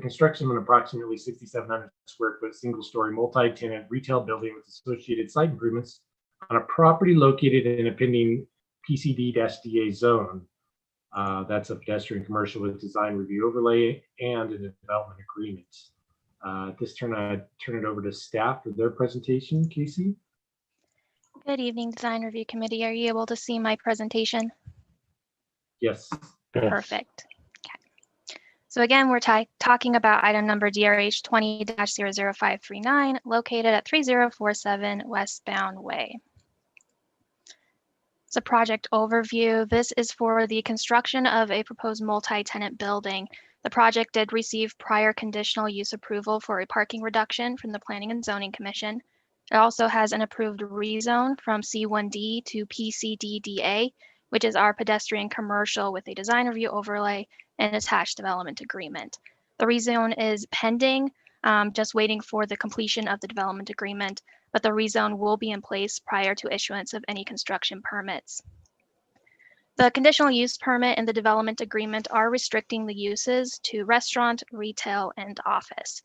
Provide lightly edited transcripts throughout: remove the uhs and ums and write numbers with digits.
construction of an approximately 6,700 square foot single-story multi-tenant retail building with associated site improvements on a property located in a pending PCD-DA zone. That's a pedestrian commercial with design review overlay and a development agreement. At this turn, I turn it over to staff for their presentation. Casey? Good evening, Design Review Committee. Are you able to see my presentation? Yes. Perfect. Okay. So again, we're talking about item number DRH 20-00539, located at 3047 Westbound Way. It's a project overview. This is for the construction of a proposed multi-tenant building. The project did receive prior conditional use approval for a parking reduction from the Planning and Zoning Commission. It also has an approved rezone from C1D to PCD-DA, which is our pedestrian commercial with a design review overlay and attached development agreement. The rezone is pending, just waiting for the completion of the development agreement, but the rezone will be in place prior to issuance of any construction permits. The conditional use permit and the development agreement are restricting the uses to restaurant, retail, and office.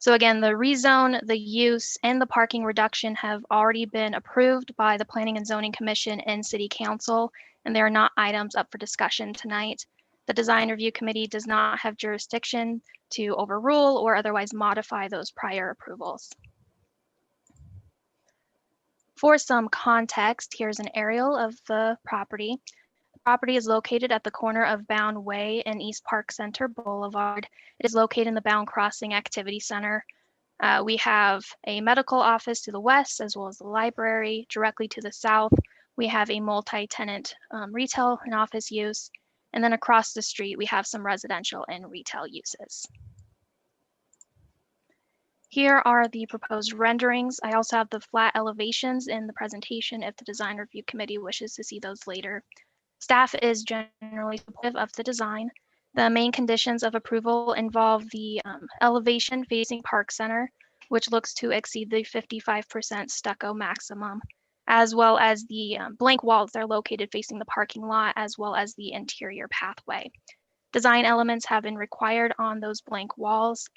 So again, the rezone, the use, and the parking reduction have already been approved by the Planning and Zoning Commission and City Council, and they are not items up for discussion tonight. The Design Review Committee does not have jurisdiction to overrule or otherwise modify those prior approvals. For some context, here's an aerial of the property. The property is located at the corner of Bound Way and East Park Center Boulevard. It is located in the Bound Crossing Activity Center. We have a medical office to the west, as well as the library. Directly to the south, we have a multi-tenant retail and office use. And then across the street, we have some residential and retail uses. Here are the proposed renderings. I also have the flat elevations in the presentation if the Design Review Committee wishes to see those later. Staff is generally supportive of the design. The main conditions of approval involve the elevation facing Park Center, which looks to exceed the 55% stucco maximum, as well as the blank walls that are located facing the parking lot, as well as the interior pathway. Design elements have been required on those blank walls.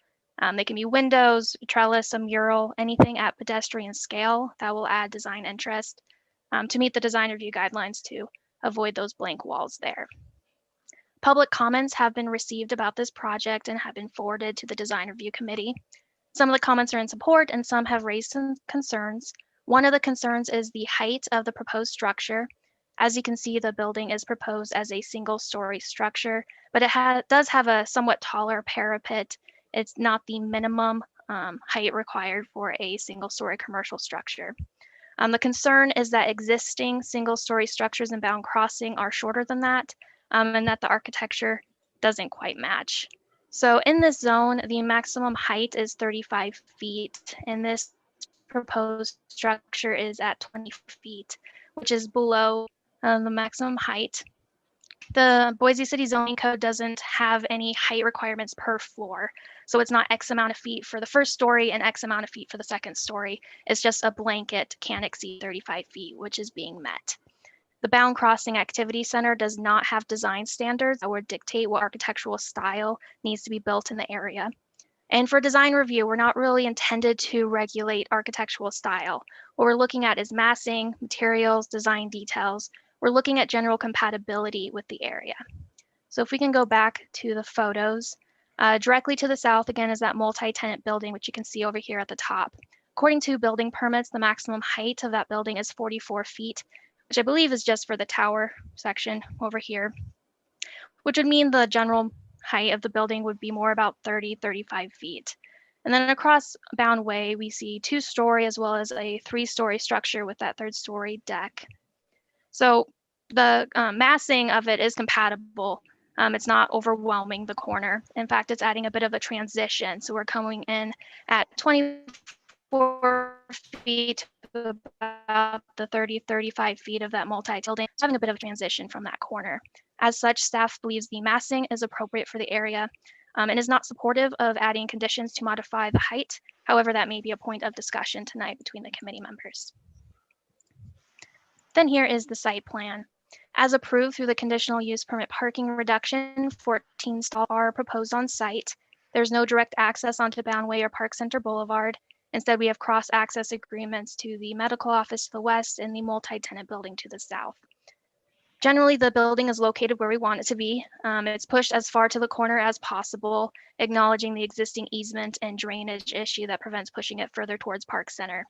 They can be windows, trellis, a mural, anything at pedestrian scale that will add design interest to meet the design review guidelines to avoid those blank walls there. Public comments have been received about this project and have been forwarded to the Design Review Committee. Some of the comments are in support and some have raised some concerns. One of the concerns is the height of the proposed structure. As you can see, the building is proposed as a single-story structure, but it does have a somewhat taller parapet. It's not the minimum height required for a single-story commercial structure. The concern is that existing single-story structures in Bound Crossing are shorter than that, and that the architecture doesn't quite match. So in this zone, the maximum height is 35 feet, and this proposed structure is at 20 feet, which is below the maximum height. The Boise City Zoning Code doesn't have any height requirements per floor. So it's not X amount of feet for the first story and X amount of feet for the second story. It's just a blanket can't exceed 35 feet, which is being met. The Bound Crossing Activity Center does not have design standards that would dictate what architectural style needs to be built in the area. And for design review, we're not really intended to regulate architectural style. What we're looking at is massing, materials, design details. We're looking at general compatibility with the area. So if we can go back to the photos, directly to the south, again, is that multi-tenant building, which you can see over here at the top. According to building permits, the maximum height of that building is 44 feet, which I believe is just for the tower section over here, which would mean the general height of the building would be more about 35 feet. And then across Bound Way, we see 2-story as well as a 3-story structure with that 3rd-story deck. So the massing of it is compatible. It's not overwhelming the corner. In fact, it's adding a bit of a transition. So we're coming in at 24 feet to about the 35 feet of that multi-building, having a bit of a transition from that corner. As such, staff believes the massing is appropriate for the area and is not supportive of adding conditions to modify the height. However, that may be a point of discussion tonight between the committee members. Then here is the site plan. As approved through the conditional use permit parking reduction, 14 stalls are proposed on site. There's no direct access onto Boundway or Park Center Boulevard. Instead, we have cross-access agreements to the medical office to the west and the multi-tenant building to the south. Generally, the building is located where we want it to be. It's pushed as far to the corner as possible, acknowledging the existing easement and drainage issue that prevents pushing it further towards Park Center.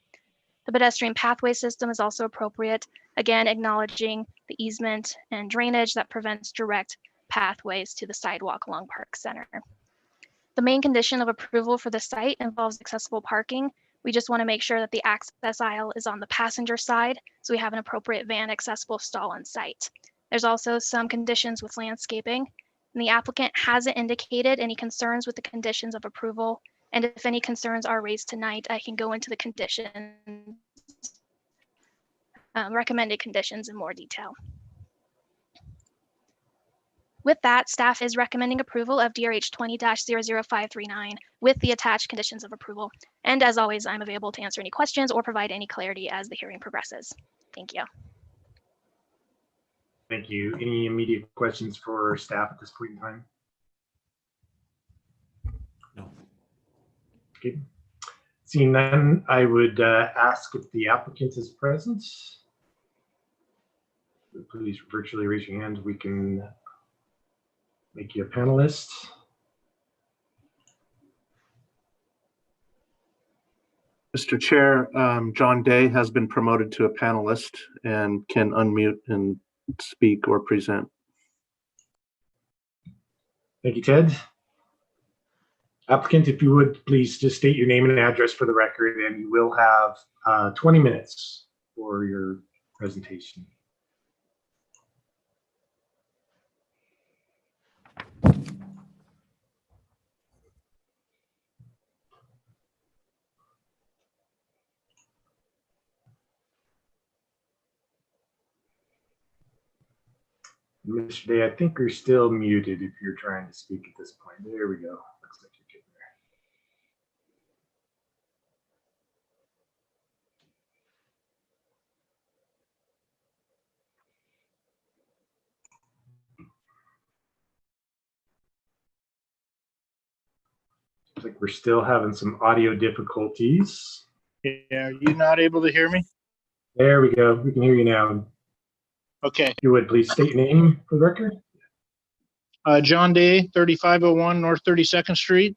The pedestrian pathway system is also appropriate, again, acknowledging the easement and drainage that prevents direct pathways to the sidewalk along Park Center. The main condition of approval for the site involves accessible parking. We just want to make sure that the access aisle is on the passenger side, so we have an appropriate van accessible stall on site. There's also some conditions with landscaping, and the applicant hasn't indicated any concerns with the conditions of approval. And if any concerns are raised tonight, I can go into the conditions, recommended conditions in more detail. With that, staff is recommending approval of DRH 20-00539 with the attached conditions of approval. And as always, I'm available to answer any questions or provide any clarity as the hearing progresses. Thank you. Thank you. Any immediate questions for staff at this point in time? No. Okay. Seeing none, I would ask if the applicant is present. Please virtually raise your hand. We can make you a panelist. Mr. Chair, John Day has been promoted to a panelist and can unmute and speak or present. Thank you, Ted. Applicant, if you would please just state your name and address for the record, and you will have 20 minutes for your presentation. Mr. Day, I think you're still muted if you're trying to speak at this point. There we go. Looks like you're getting there. Looks like we're still having some audio difficulties. Yeah, are you not able to hear me? There we go. We can hear you now. Okay. If you would please state your name for the record. John Day, 3501 North 32nd Street.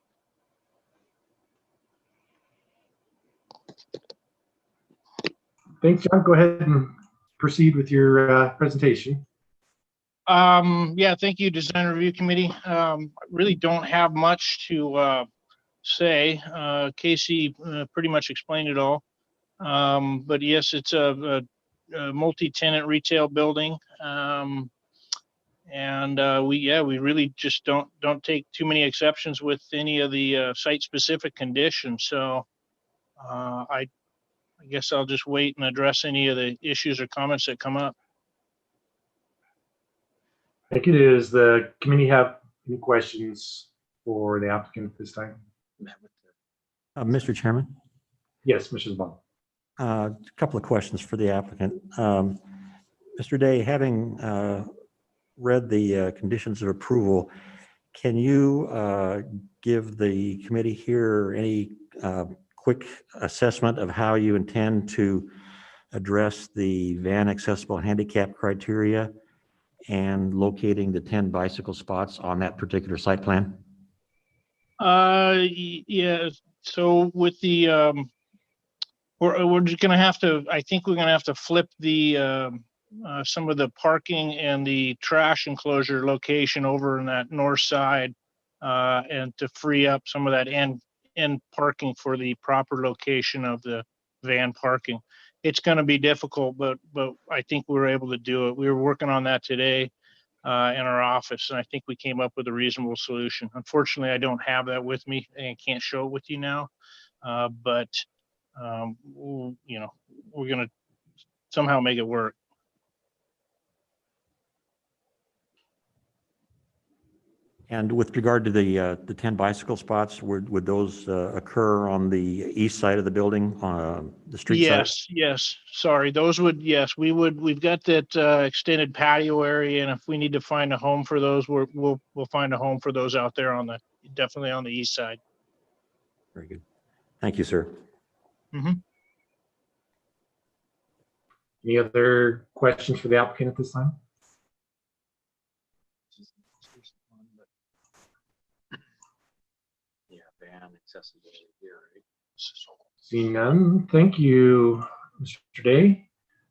Thanks, John. Go ahead and proceed with your presentation. Yeah, thank you, Design Review Committee. I really don't have much to say. Casey pretty much explained it all. But yes, it's a multi-tenant retail building. We really just don't take too many exceptions with any of the site-specific conditions. So I guess I'll just wait and address any of the issues or comments that come up. Thank you. Does the committee have any questions for the applicant at this time? Mr. Chairman, Yes, Mrs. Bond. a couple of questions for the applicant. Mr. Day, having read the conditions of approval, can you give the committee here any quick assessment of how you intend to address the van accessible handicap criteria and locating the 10 bicycle spots on that particular site plan? Yeah, so with the we're just gonna have to, I think we're gonna have to flip the some of the parking and the trash enclosure location over in that north side and to free up some of that end parking for the proper location of the van parking. It's going to be difficult, but I think we were able to do it. We were working on that today in our office, and I think we came up with a reasonable solution. Unfortunately, I don't have that with me and can't show it with you now, but you know, we're going to somehow make it work. And with regard to the 10 bicycle spots, would those occur on the east side of the building, the street side? Yes. Sorry, those would, yes, we would. We've got that extended patio area, and if we need to find a home for those, we'll find a home for those out there on the definitely on the east side. Very good. Thank you, sir. Any other questions for the applicant at this time? Yeah, ban accessibility here, right? Seeing none, thank you, Mr. Day.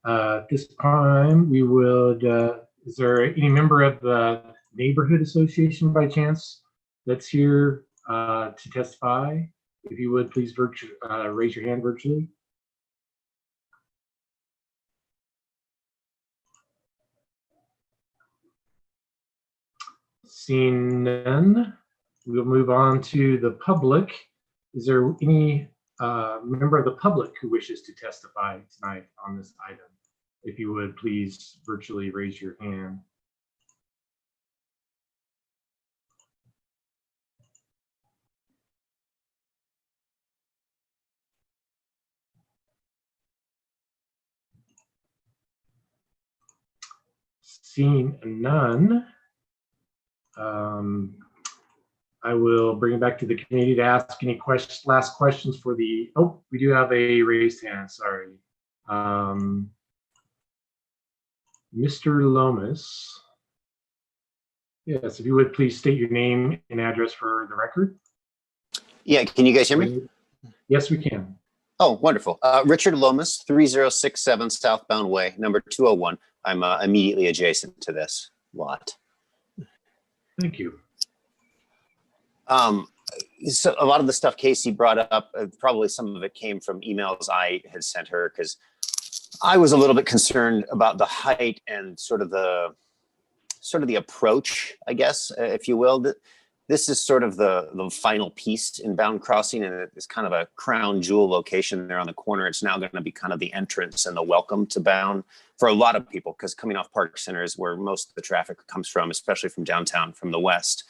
At this time, we would, is there any member of the neighborhood association by chance that's here to testify? If you would, please raise your hand virtually. Seeing none, we'll move on to the public. Is there any member of the public who wishes to testify tonight on this item? If you would, please virtually raise your hand. Seeing none, I will bring it back to the committee to ask any last questions for the, oh, we do have a raised hand, sorry. Mr. Lomas. Yes, if you would please state your name and address for the record. Yeah, can you guys hear me? Yes, we can. Oh, wonderful. Richard Lomas, 3067 Southbound Way, number 201. I'm immediately adjacent to this lot. Thank you. So a lot of the stuff Casey brought up, probably some of it came from emails I had sent her, because I was a little bit concerned about the height and sort of the approach, I guess, if you will. This is sort of the final piece in Bound Crossing, and it's kind of a crown jewel location there on the corner. It's now going to be kind of the entrance and the welcome to Bound for a lot of people, because coming off Park Center is where most of the traffic comes from, especially from downtown, from the west.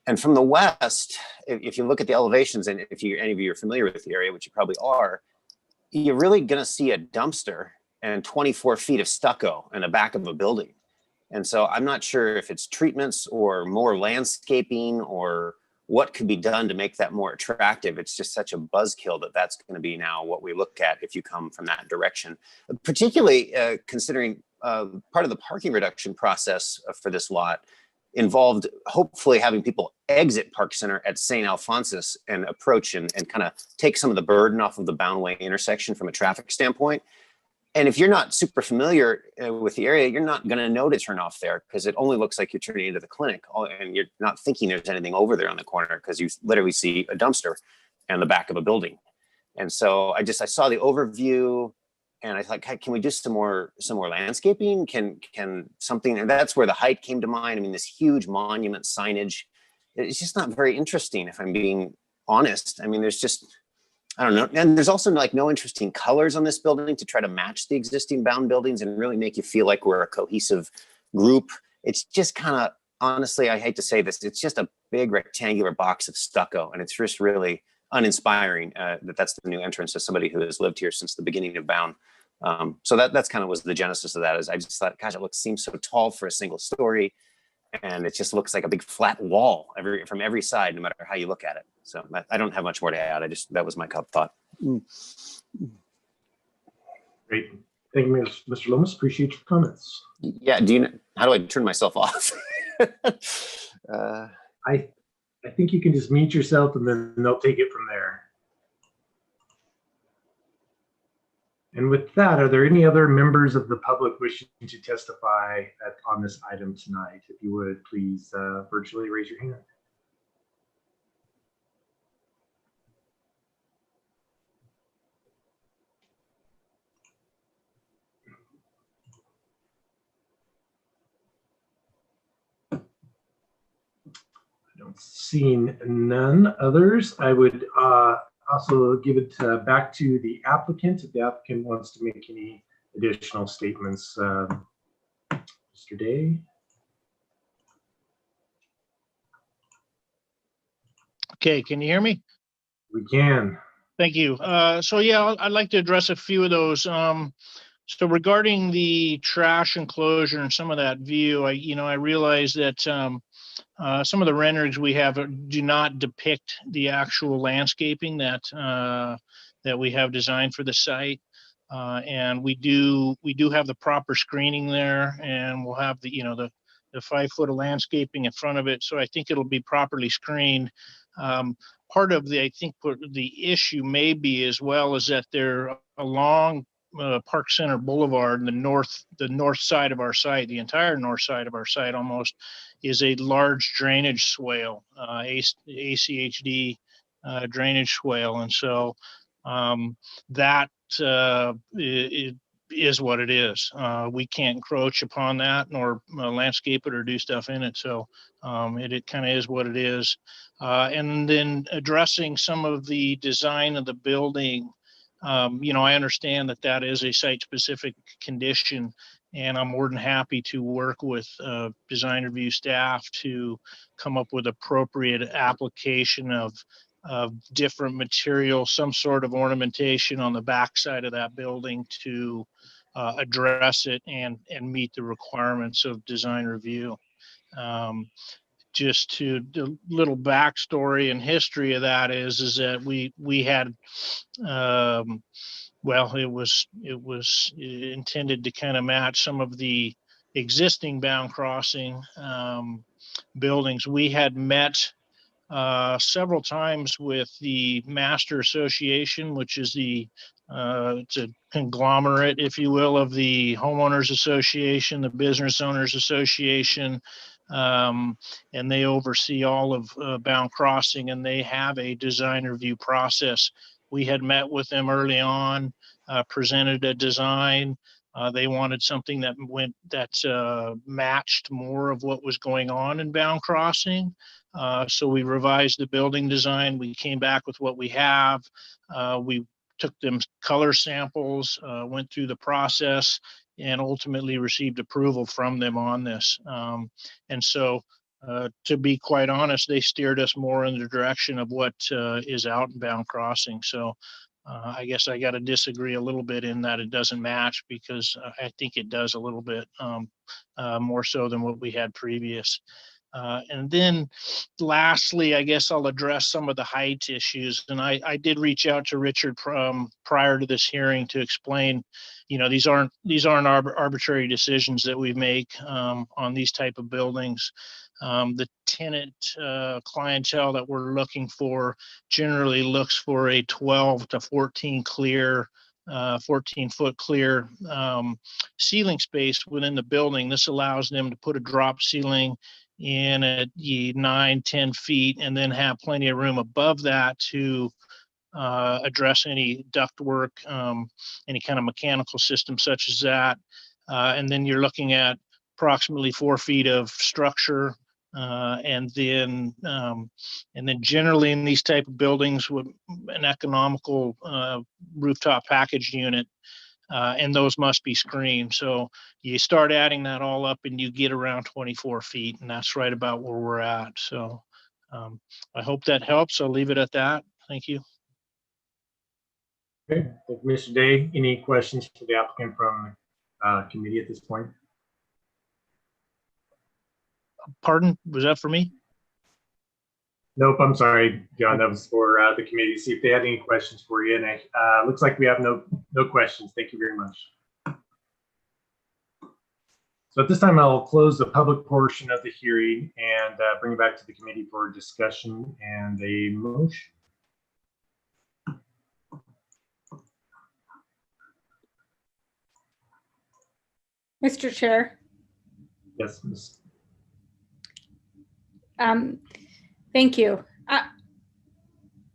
And from the west, if you look at the elevations, and if any of you are familiar with the area, which you probably are, you're really going to see a dumpster and 24 feet of stucco in the back of a building. And so I'm not sure if it's treatments or more landscaping or what could be done to make that more attractive. It's just such a buzzkill that that's going to be now what we look at if you come from that direction, particularly considering part of the parking reduction process for this lot involved hopefully having people exit Park Center at St. Alphonsus and approach and kind of take some of the burden off of the Bound Way intersection from a traffic standpoint. And if you're not super familiar with the area, you're not going to know to turn off there, because it only looks like you're turning into the clinic, and you're not thinking there's anything over there on the corner, because you literally see a dumpster and the back of a building. And so I saw the overview, and I thought, can we do some more landscaping? Can something, and that's where the height came to mind. I mean, this huge monument signage, it's just not very interesting, if I'm being honest. I mean, there's just, I don't know. And there's also like no interesting colors on this building to try to match the existing Bound buildings and really make you feel like we're a cohesive group. It's just kind of, honestly, I hate to say this, it's just a big rectangular box of stucco, and it's just really uninspiring that's the new entrance to somebody who has lived here since the beginning of Bound. So that's kind of was the genesis of that. Is I just thought, gosh, it seems so tall for a single story, and it just looks like a big flat wall from every side, no matter how you look at it. So I don't have much more to add. That was my thought. Great. Thank you, Mr. Lomas. Appreciate your comments. Yeah. How do I turn myself off? I think you can just mute yourself, and then they'll take it from there. And with that, are there any other members of the public wishing to testify on this item tonight? If you would, please virtually raise your hand. Seeing none others, I would also give it back to the applicant if the applicant wants to make any additional statements. Mr. Day. Okay, can you hear me? We can. Thank you. So yeah, I'd like to address a few of those. So regarding the trash enclosure and some of that view, I realize that some of the renderings we have do not depict the actual landscaping that we have designed for the site. And we do have the proper screening there, and we'll have the 5 foot of landscaping in front of it. So I think it'll be properly screened. Part of I think what the issue may be as well is that they're along Park Center Boulevard, the north side of our site, the entire north side of our site almost, is a large drainage swale, ACHD drainage swale. And so that is what it is. We can't encroach upon that nor landscape it or do stuff in it. So it kind of is what it is. And then addressing some of the design of the building, I understand that is a site-specific condition, and I'm more than happy to work with design review staff to come up with appropriate application of different material, some sort of ornamentation on the backside of that building to address it and meet the requirements of design review. Just to the little backstory and history of that is that we had it was intended to kind of match some of the existing bound crossing buildings. We had met several times with the Master Association, which is it's a conglomerate, if you will, of the Homeowners Association, the Business Owners Association, and they oversee all of bound crossing, and they have a design review process. We had met with them early on, presented a design. They wanted something that matched more of what was going on in bound crossing. So we revised the building design. We came back with what we have. We took them color samples, went through the process, and ultimately received approval from them on this. And so, to be quite honest, they steered us more in the direction of what is out in bound crossing. So I guess I got to disagree a little bit in that it doesn't match, because I think it does a little bit more so than what we had previous. And then lastly, I guess I'll address some of the height issues. And I did reach out to Richard prior to this hearing to explain, these aren't arbitrary decisions that we make on these type of buildings. The tenant clientele that we're looking for generally looks for a 12 to 14 clear 14-foot clear ceiling space within the building. This allows them to put a drop ceiling in at 9-10 feet, and then have plenty of room above that to address any ductwork, any kind of mechanical system such as that. And then you're looking at approximately 4 feet of structure. And then generally in these type of buildings with an economical rooftop package unit, and those must be screened. So you start adding that all up and you get around 24 feet, and that's right about where we're at. So I hope that helps. I'll leave it at that. Thank you. Okay, thank you, Mr. Day. Any questions for the applicant from committee at this point? Pardon, was that for me? Nope, I'm sorry, John. That was for the committee to see if they had any questions for you. And looks like we have no questions. Thank you very much. So at this time, I'll close the public portion of the hearing and bring it back to the committee for discussion and a motion. Mr. Chair. Yes, Ms. Thank you.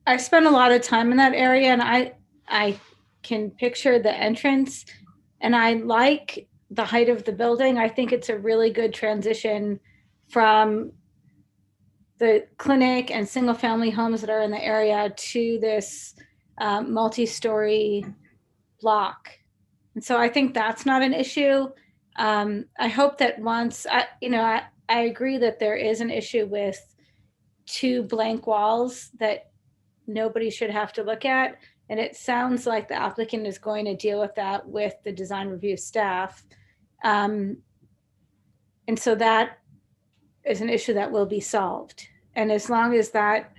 I spent a lot of time in that area, and I can picture the entrance, and I like the height of the building. I think it's a really good transition from the clinic and single family homes that are in the area to this multi-story block. And so I think that's not an issue. I hope that once, I agree that there is an issue with 2 blank walls that nobody should have to look at. And it sounds like the applicant is going to deal with that with the design review staff. And so that is an issue that will be solved. And as long as that,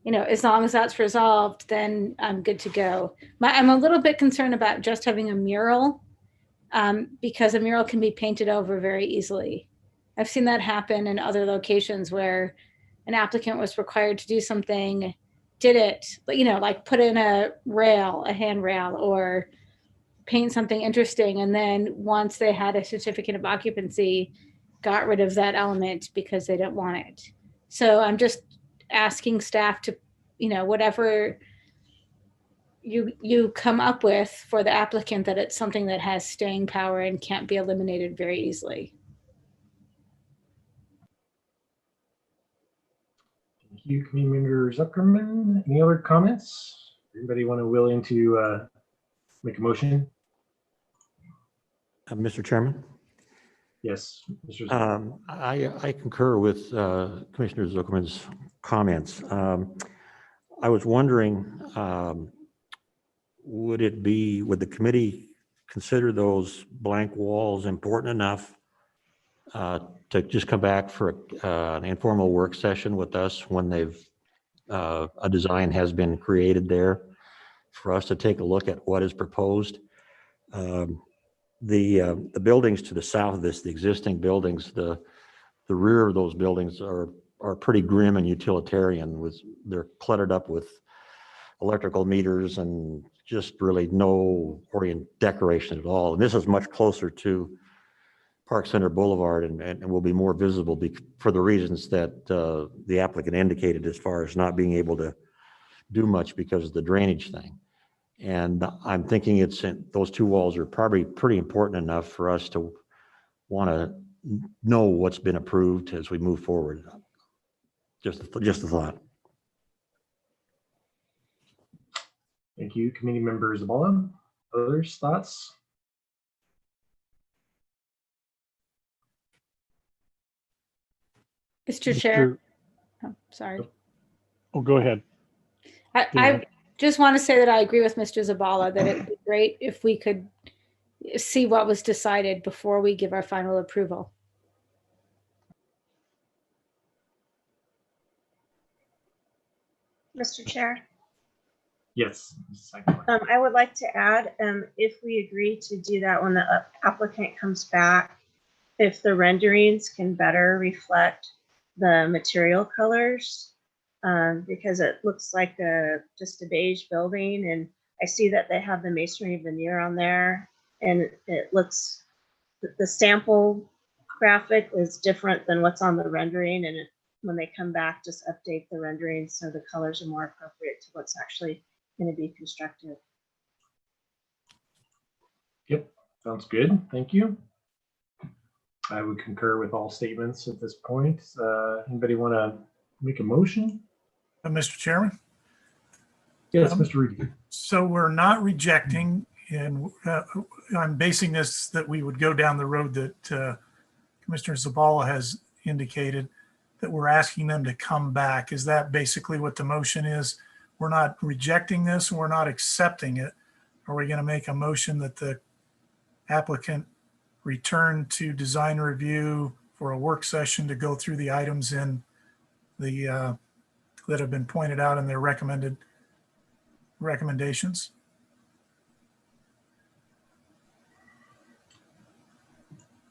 as long as that's resolved, then I'm good to go. I'm a little bit concerned about just having a mural, because a mural can be painted over very easily. I've seen that happen in other locations where an applicant was required to do something, did it, like put in a handrail, or paint something interesting. And then once they had a certificate of occupancy, got rid of that element because they didn't want it. So I'm just asking staff to, whatever you come up with for the applicant, that it's something that has staying power and can't be eliminated very easily. Thank you, Committee Member Zuckerman. Any other comments? Anybody willing to make a motion? Mr. Chairman, Yes, Mr. Zuckerman. I concur with Commissioner Zuckerman's comments. I was wondering, would the committee consider those blank walls important enough to just come back for an informal work session with us when a design has been created there, for us to take a look at what is proposed? The buildings to the south of this, the existing buildings, the rear of those buildings are pretty grim and utilitarian. They're cluttered up with electrical meters and just really no decoration at all. And this is much closer to Park Center Boulevard and will be more visible for the reasons that the applicant indicated, as far as not being able to do much because of the drainage thing. And I'm thinking those two walls are probably pretty important enough for us to want to know what's been approved as we move forward. Just a thought. Thank you, Committee Member Zabala. Others, thoughts? Mr. Chair. Oh, sorry. Oh, go ahead. I just want to say that I agree with Mr. Zabala that it would be great if we could see what was decided before we give our final approval. Mr. Chair, Yes. I would like to add, if we agree to do that when the applicant comes back, if the renderings can better reflect the material colors, because it looks like just a beige building, and I see that they have the masonry veneer on there, and it looks, the sample graphic is different than what's on the rendering, and when they come back, just update the rendering so the colors are more appropriate to what's actually going to be constructed. Yep, sounds good. Thank you. I would concur with all statements at this point. Anybody want to make a motion? Mr. Chairman? Yes, Mr. Rudy. So we're not rejecting, and I'm basing this that we would go down the road that Commissioner Zabala has indicated, that we're asking them to come back. Is that basically what the motion is? We're not rejecting this, we're not accepting it. Are we going to make a motion that the applicant return to design review for a work session to go through the items in the that have been pointed out in their recommendations?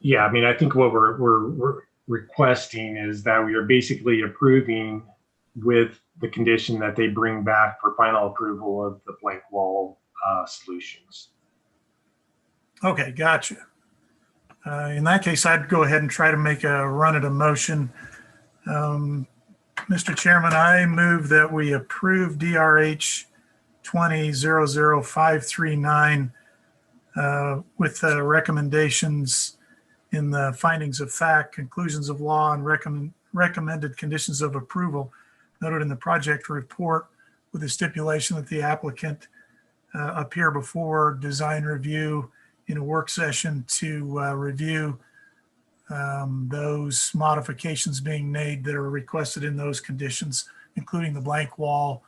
Yeah, I mean, I think what we're requesting is that we are basically approving with the condition that they bring back for final approval of the blank wall solutions. Okay, gotcha. In that case, I'd go ahead and try to make a run at a motion. Mr. Chairman, I move that we approve DRH 20-00539 with the recommendations in the findings of fact, conclusions of law, and recommended conditions of approval noted in the project report, with the stipulation that the applicant appear before design review in a work session to review those modifications being made that are requested in those conditions, including the blank wall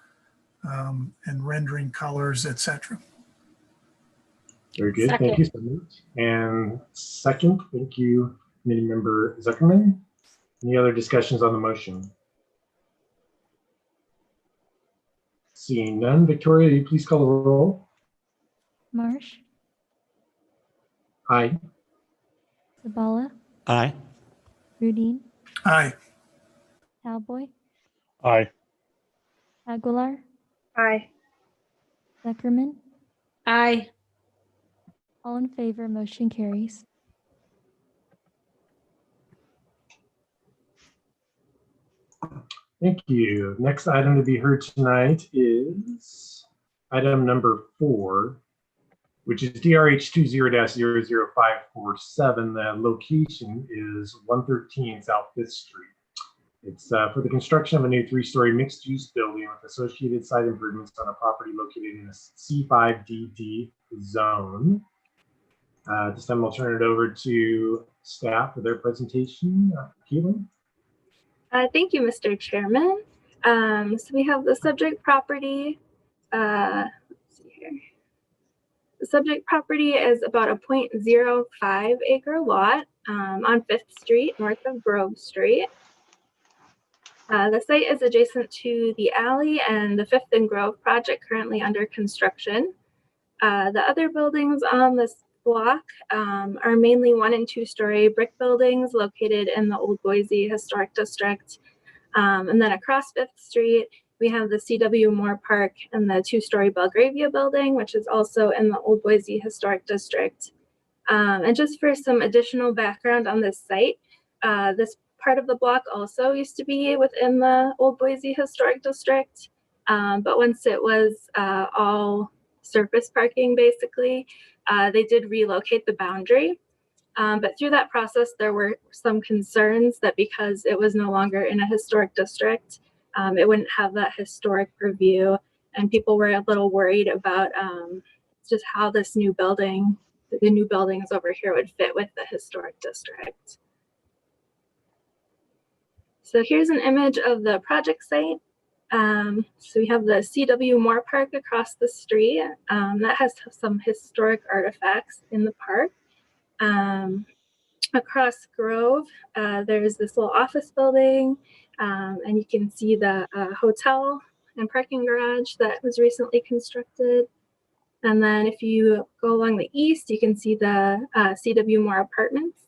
and rendering colors, etc. Very good. Second. Thank you so much. And second, thank you, Committee Member Zuckerman. Any other discussions on the motion? Seeing none, Victoria, will you please call the roll? Marsh, Aye. Zabala, Aye. Rudine, Aye. Cowboy, Aye. Aguilar, Aye. Zuckerman, Aye. all in favor, motion carries. Thank you. Next item to be heard tonight is item number 4, which is DRH 20-00547. The location is 113 South 5th Street. It's for the construction of a new 3-story mixed-use building with associated site improvements on a property located in a C5DD zone. This time I'll turn it over to staff for their presentation. Keelan? Thank you, Mr. Chairman. So we have the subject property. Let's see here. The subject property is about a 0.05 acre lot on 5th Street, north of Grove Street. The site is adjacent to the alley and the 5th and Grove project currently under construction. The other buildings on this block are mainly 1- and 2-story brick buildings located in the Old Boise Historic District. And then across 5th Street, we have the C.W. Moore Park and the 2-story Belgravia building, which is also in the Old Boise Historic District. And just for some additional background on this site, this part of the block also used to be within the Old Boise Historic District. But once it was all surface parking, basically, they did relocate the boundary. But through that process, there were some concerns that because it was no longer in a historic district, it wouldn't have that historic review. And people were a little worried about just how this new building, the new buildings over here would fit with the historic district. So here's an image of the project site. So we have the C.W. Moore Park across the street. That has some historic artifacts in the park. Across Grove, there's this little office building, and you can see the hotel and parking garage that was recently constructed. And then if you go along the east, you can see the C.W. Moore Apartments.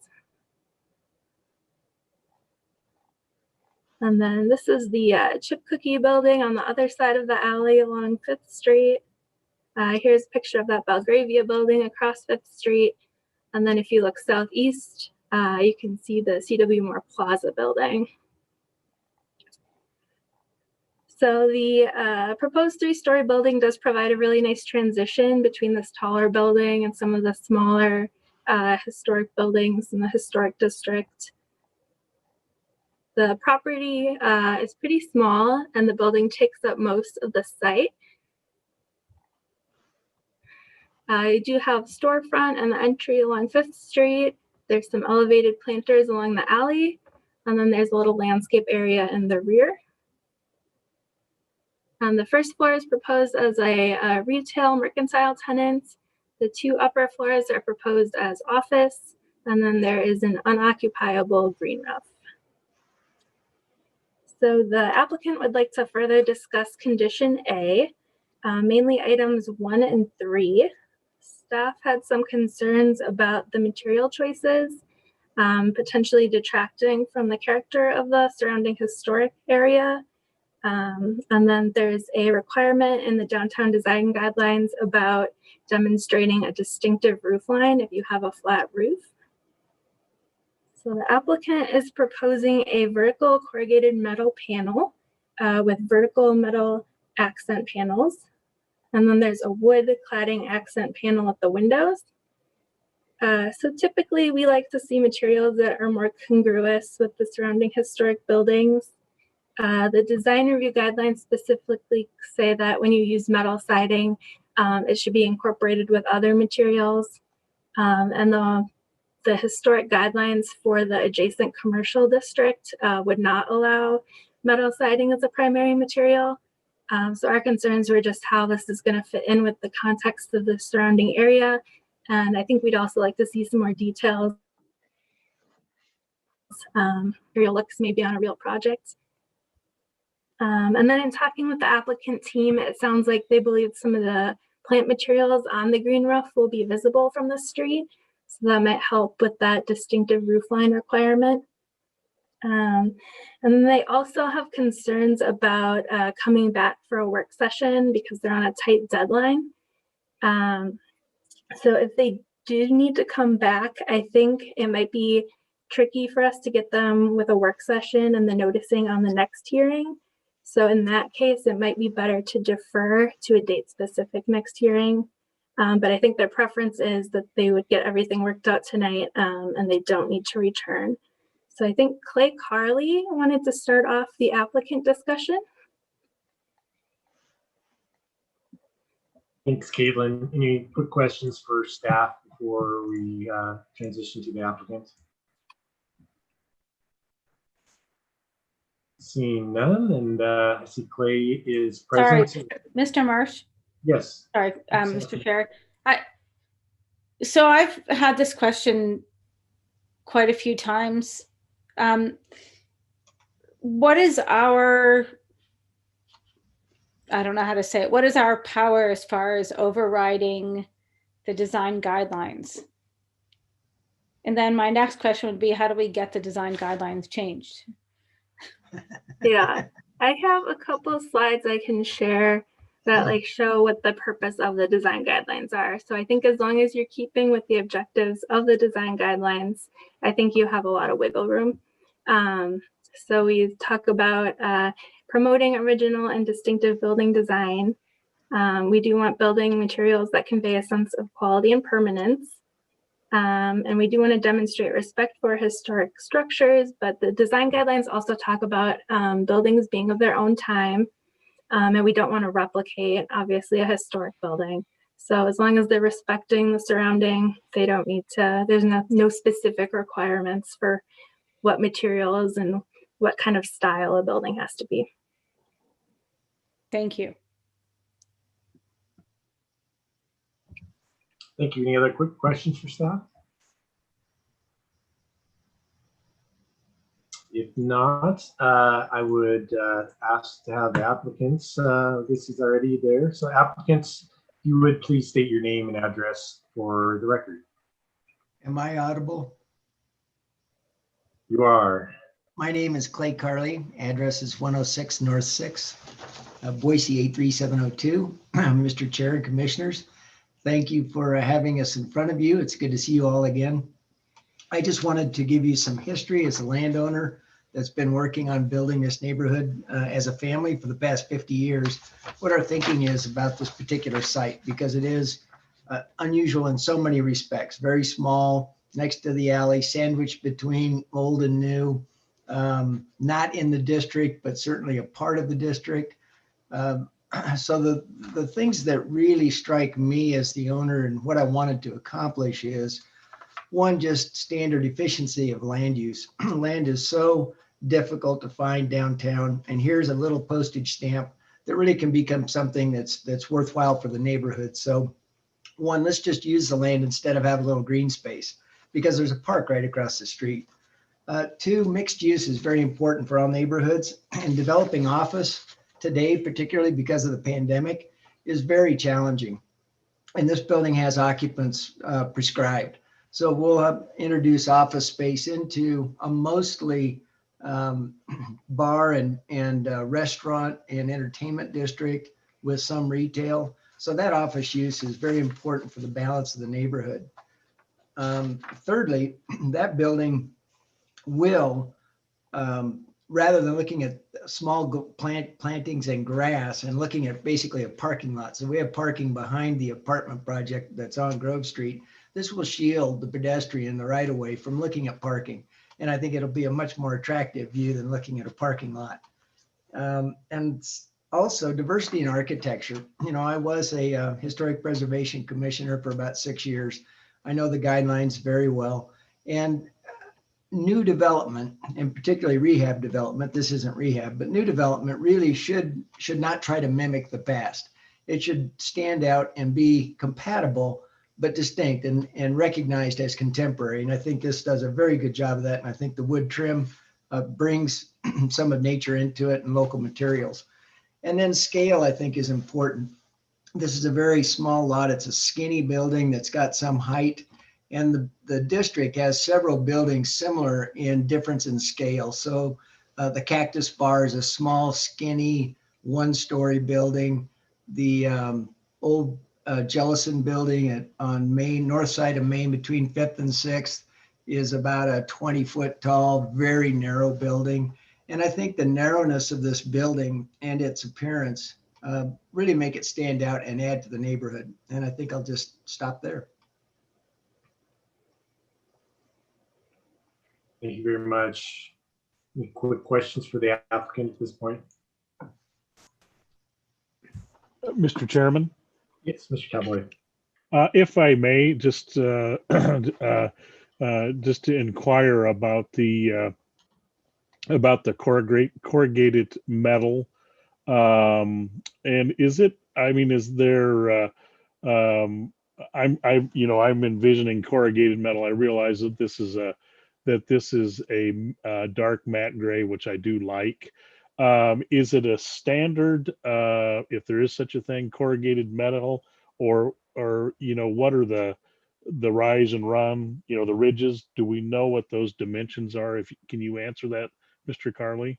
And then this is the chip cookie building on the other side of the alley along 5th Street. Here's a picture of that Belgravia building across 5th Street. And then if you look southeast, you can see the C.W. Moore Plaza building. So the proposed 3-story building does provide a really nice transition between this taller building and some of the smaller historic buildings in the historic district. The property is pretty small and the building takes up most of the site. You do have storefront and the entry along 5th Street. There's some elevated planters along the alley, and then there's a little landscape area in the rear. The first floor is proposed as a retail mercantile tenant. The 2 upper floors are proposed as office, and then there is an unoccupiable green roof. So the applicant would like to further discuss condition A, mainly items 1 and 3. Staff had some concerns about the material choices, potentially detracting from the character of the surrounding historic area. And then there's a requirement in the downtown design guidelines about demonstrating a distinctive roof line if you have a flat roof. So the applicant is proposing a vertical corrugated metal panel with vertical metal accent panels. And then there's a wood cladding accent panel at the windows. So typically we like to see materials that are more congruous with the surrounding historic buildings. The design review guidelines specifically say that when you use metal siding, it should be incorporated with other materials. And the historic guidelines for the adjacent commercial district would not allow metal siding as a primary material. So our concerns were just how this is going to fit in with the context of the surrounding area. And I think we'd also like to see some more details real looks maybe on a real project. And then in talking with the applicant team, it sounds like they believe some of the plant materials on the green roof will be visible from the street. So that might help with that distinctive roof line requirement. And then they also have concerns about coming back for a work session because they're on a tight deadline. So if they do need to come back, I think it might be tricky for us to get them with a work session and the noticing on the next hearing. So in that case, it might be better to defer to a date specific next hearing. But I think their preference is that they would get everything worked out tonight and they don't need to return. So I think Clay Carley wanted to start off the applicant discussion. Thanks, Caitlin. Any quick questions for staff before we transition to the applicant? Seeing none, and I see Clay is present. Sorry, Mr. Marsh. Yes. Sorry, Mr. Chair. So I've had this question quite a few times. What is our, I don't know how to say it, what is our power as far as overriding the design guidelines? And then my next question would be, how do we get the design guidelines changed? Yeah, I have a couple of slides I can share that like show what the purpose of the design guidelines are. So I think as long as you're keeping with the objectives of the design guidelines, I think you have a lot of wiggle room. So we talk about promoting original and distinctive building design. We do want building materials that convey a sense of quality and permanence. And we do want to demonstrate respect for historic structures, but the design guidelines also talk about buildings being of their own time. And we don't want to replicate, obviously, a historic building. So as long as they're respecting the surrounding, they don't need to, there's no specific requirements for what materials and what kind of style a building has to be. Thank you. Thank you. Any other quick questions for staff? If not, I would ask to have the applicants, this is already there. So applicants, you would please state your name and address for the record. Am I audible? You are. My name is Clay Carley. Address is 106 North 6, Boise 83702. Mr. Chair and Commissioners, thank you for having us in front of you. It's good to see you all again. I just wanted to give you some history as a landowner that's been working on building this neighborhood as a family for the past 50 years, what our thinking is about this particular site, because it is unusual in so many respects. Very small, next to the alley, sandwiched between old and new, not in the district, but certainly a part of the district. So the things that really strike me as the owner and what I wanted to accomplish is, one, just standard efficiency of land use. Land is so difficult to find downtown, and here's a little postage stamp that really can become something that's worthwhile for the neighborhood. So one, let's just use the land instead of have a little green space, because there's a park right across the street. Two, mixed use is very important for all neighborhoods, and developing office today, particularly because of the pandemic, is very challenging. And this building has occupants prescribed. So we'll introduce office space into a mostly bar and restaurant and entertainment district with some retail. So that office use is very important for the balance of the neighborhood. Thirdly, that building will, rather than looking at small plantings and grass and looking at basically a parking lot. So we have parking behind the apartment project that's on Grove Street. This will shield the pedestrian in the right of way from looking at parking. And I think it'll be a much more attractive view than looking at a parking lot. And also diversity in architecture. You know, I was a historic preservation commissioner for about 6 years. I know the guidelines very well. And new development, and particularly rehab development, this isn't rehab, but new development really should not try to mimic the past. It should stand out and be compatible but distinct and recognized as contemporary. And I think this does a very good job of that. And I think the wood trim brings some of nature into it and local materials. And then scale, I think, is important. This is a very small lot. It's a skinny building that's got some height. And the district has several buildings similar in difference in scale. So the Cactus Bar is a small, skinny, one-story building. The old Jellison building on Main, north side of Main between 5th and 6th is about a 20-foot tall, very narrow building. And I think the narrowness of this building and its appearance really make it stand out and add to the neighborhood. And I think I'll just stop there. Thank you very much. Any quick questions for the applicant at this point? Mr. Chairman, Yes, Mr. Cowboy. if I may, just to inquire about the corrugated metal, and is it? I mean, is there? I'm envisioning corrugated metal. I realize that this is a dark matte gray, which I do like. Is it a standard, if there is such a thing, corrugated metal, or what are the rise and run, the ridges? Do we know what those dimensions are? Can you answer that, Mr. Carley?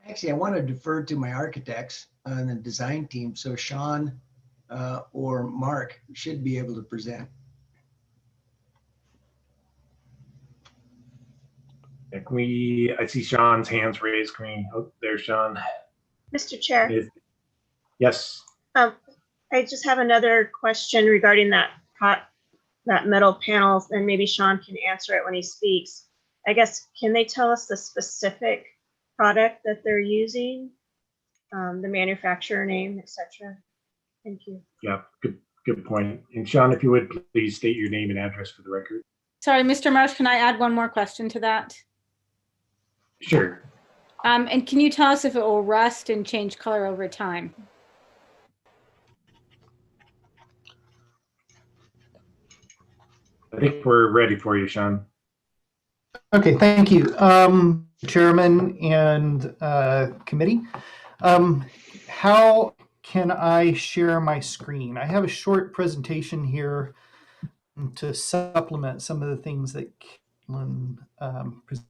Actually, I want to defer to my architects and the design team. So Sean or Mark should be able to present. I see Sean's hands raised. There's Sean. Mr. Chair, Yes. I just have another question regarding that metal panels, and maybe Sean can answer it when he speaks. I guess, can they tell us the specific product that they're using, the manufacturer name, etc.? Thank you. Yeah, good point. And Sean, if you would please state your name and address for the record. Sorry, Mr. Marsh, can I add one more question to that? Sure. And can you tell us if it will rust and change color over time? I think we're ready for you, Sean. Okay, thank you, Chairman and committee. How can I share my screen? I have a short presentation here to supplement some of the things that Caitlin presented.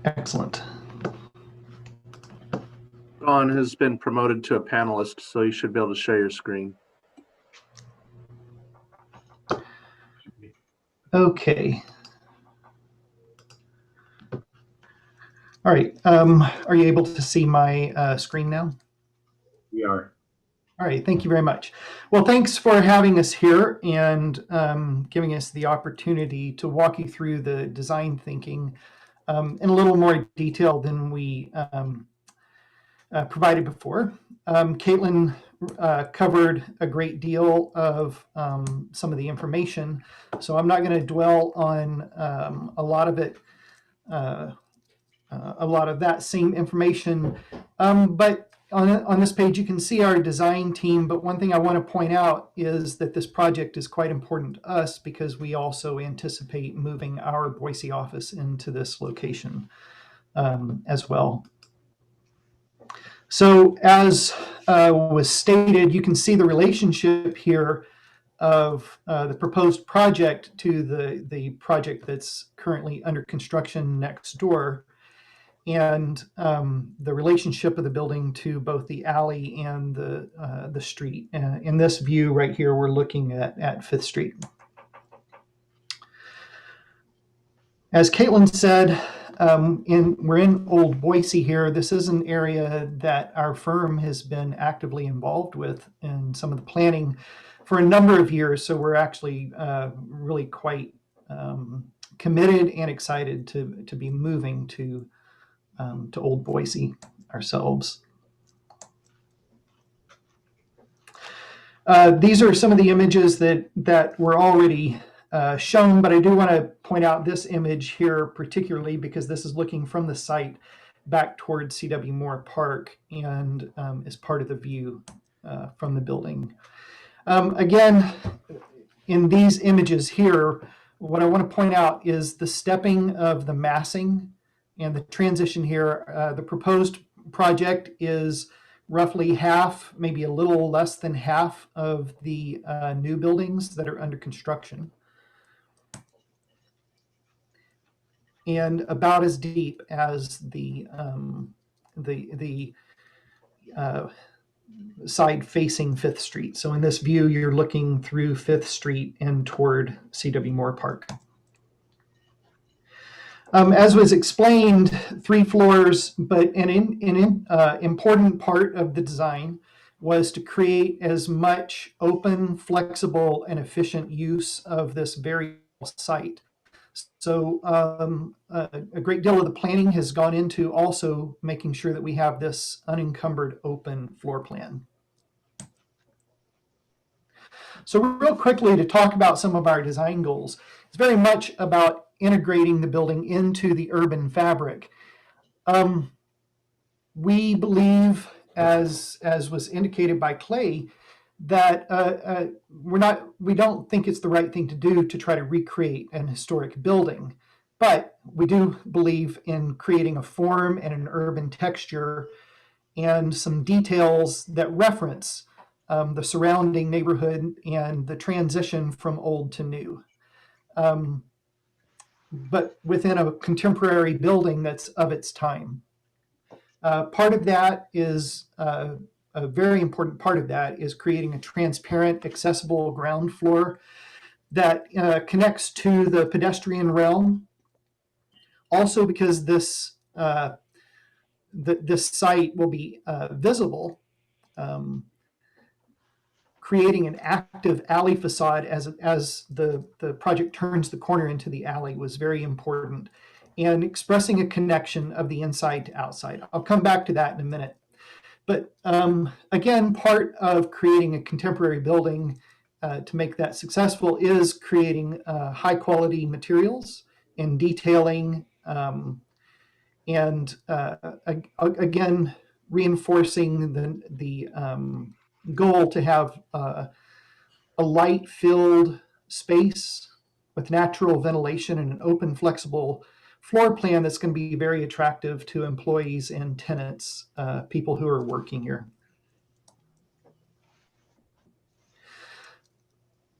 Excellent. John has been promoted to a panelist, so you should be able to share your screen. Okay. All right. Are you able to see my screen now? We are. All right. Thank you very much. Well, thanks for having us here and giving us the opportunity to walk you through the design thinking in a little more detail than we provided before. Caitlin covered a great deal of some of the information, so I'm not going to dwell on a lot of it, a lot of that same information. But on this page, you can see our design team. But one thing I want to point out is that this project is quite important to us because we also anticipate moving our Boise office into this location as well. So as was stated, you can see the relationship here of the proposed project to the project that's currently under construction next door, and the relationship of the building to both the alley and the street. In this view right here, we're looking at 5th Street. As Caitlin said, we're in Old Boise here. This is an area that our firm has been actively involved with in some of the planning for a number of years. So we're actually really quite committed and excited to be moving to Old Boise ourselves. These are some of the images that were already shown, but I do want to point out this image here particularly because this is looking from the site back towards C.W. Moore Park and is part of the view from the building. Again, in these images here, what I want to point out is the stepping of the massing and the transition here. The proposed project is roughly half, maybe a little less than half of the new buildings that are under construction, and about as deep as the side facing Fifth Street. So in this view, you're looking through Fifth Street and toward C.W. Moore Park. As was explained, 3 floors, but an important part of the design was to create as much open, flexible, and efficient use of this very site. So a great deal of the planning has gone into also making sure that we have this unencumbered open floor plan. So real quickly, to talk about some of our design goals, it's very much about integrating the building into the urban fabric. We believe, as was indicated by Clay, that we don't think it's the right thing to do to try to recreate an historic building, but we do believe in creating a form and an urban texture and some details that reference the surrounding neighborhood and the transition from old to new, but within a contemporary building that's of its time. Part of that is a very important part of that is creating a transparent, accessible ground floor that connects to the pedestrian realm. Also, because this site will be visible, creating an active alley facade as the project turns the corner into the alley was very important, and expressing a connection of the inside to outside. I'll come back to that in a minute. But again, part of creating a contemporary building to make that successful is creating high quality materials and detailing, and again, reinforcing the goal to have a light-filled space with natural ventilation and an open, flexible floor plan that's going to be very attractive to employees and tenants, people who are working here.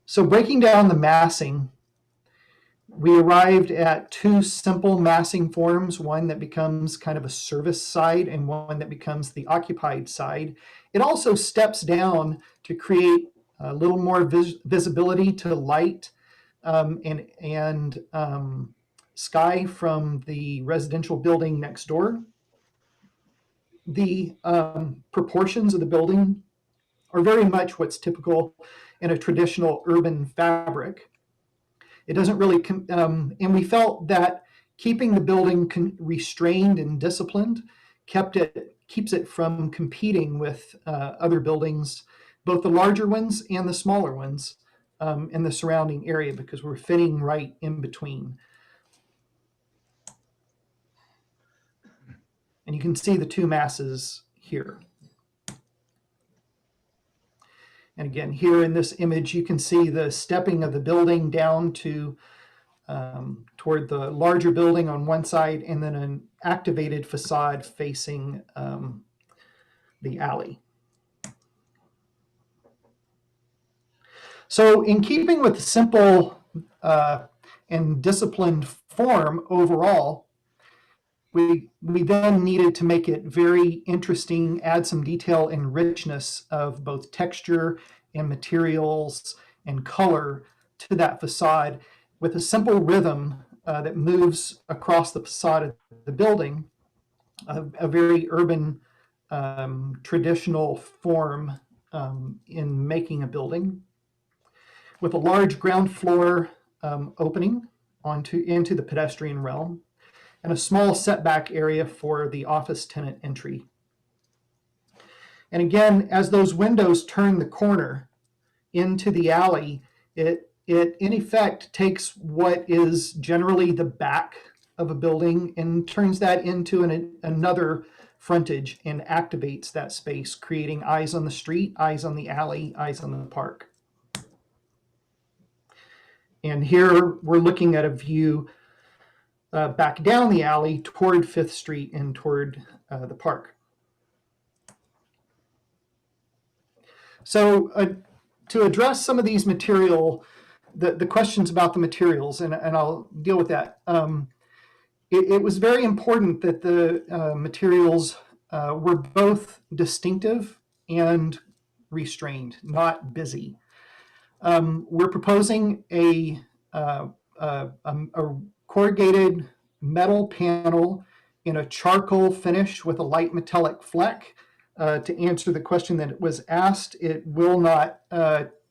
So breaking down the massing, we arrived at 2 simple massing forms, one that becomes kind of a service side and one that becomes the occupied side. It also steps down to create a little more visibility to light and sky from the residential building next door. The proportions of the building are very much what's typical in a traditional urban fabric. It doesn't really, and we felt that keeping the building restrained and disciplined keeps it from competing with other buildings, both the larger ones and the smaller ones in the surrounding area, because we're fitting right in between. And you can see the 2 masses here. And again, here in this image, you can see the stepping of the building down to toward the larger building on one side, and then an activated facade facing the alley. So in keeping with the simple and disciplined form overall, we then needed to make it very interesting, add some detail and richness of both texture and materials and color to that facade with a simple rhythm that moves across the facade of the building, a very urban, traditional form in making a building, with a large ground floor opening into the pedestrian realm, and a small setback area for the office tenant entry. And again, as those windows turn the corner into the alley, it in effect takes what is generally the back of a building and turns that into another frontage and activates that space, creating eyes on the street, eyes on the alley, eyes on the park. And here we're looking at a view back down the alley toward 5th Street and toward the park. So to address some of these the questions about the materials, and I'll deal with that. It was very important that the materials were both distinctive and restrained, not busy. We're proposing a corrugated metal panel in a charcoal finish with a light metallic fleck. To answer the question that was asked, it will not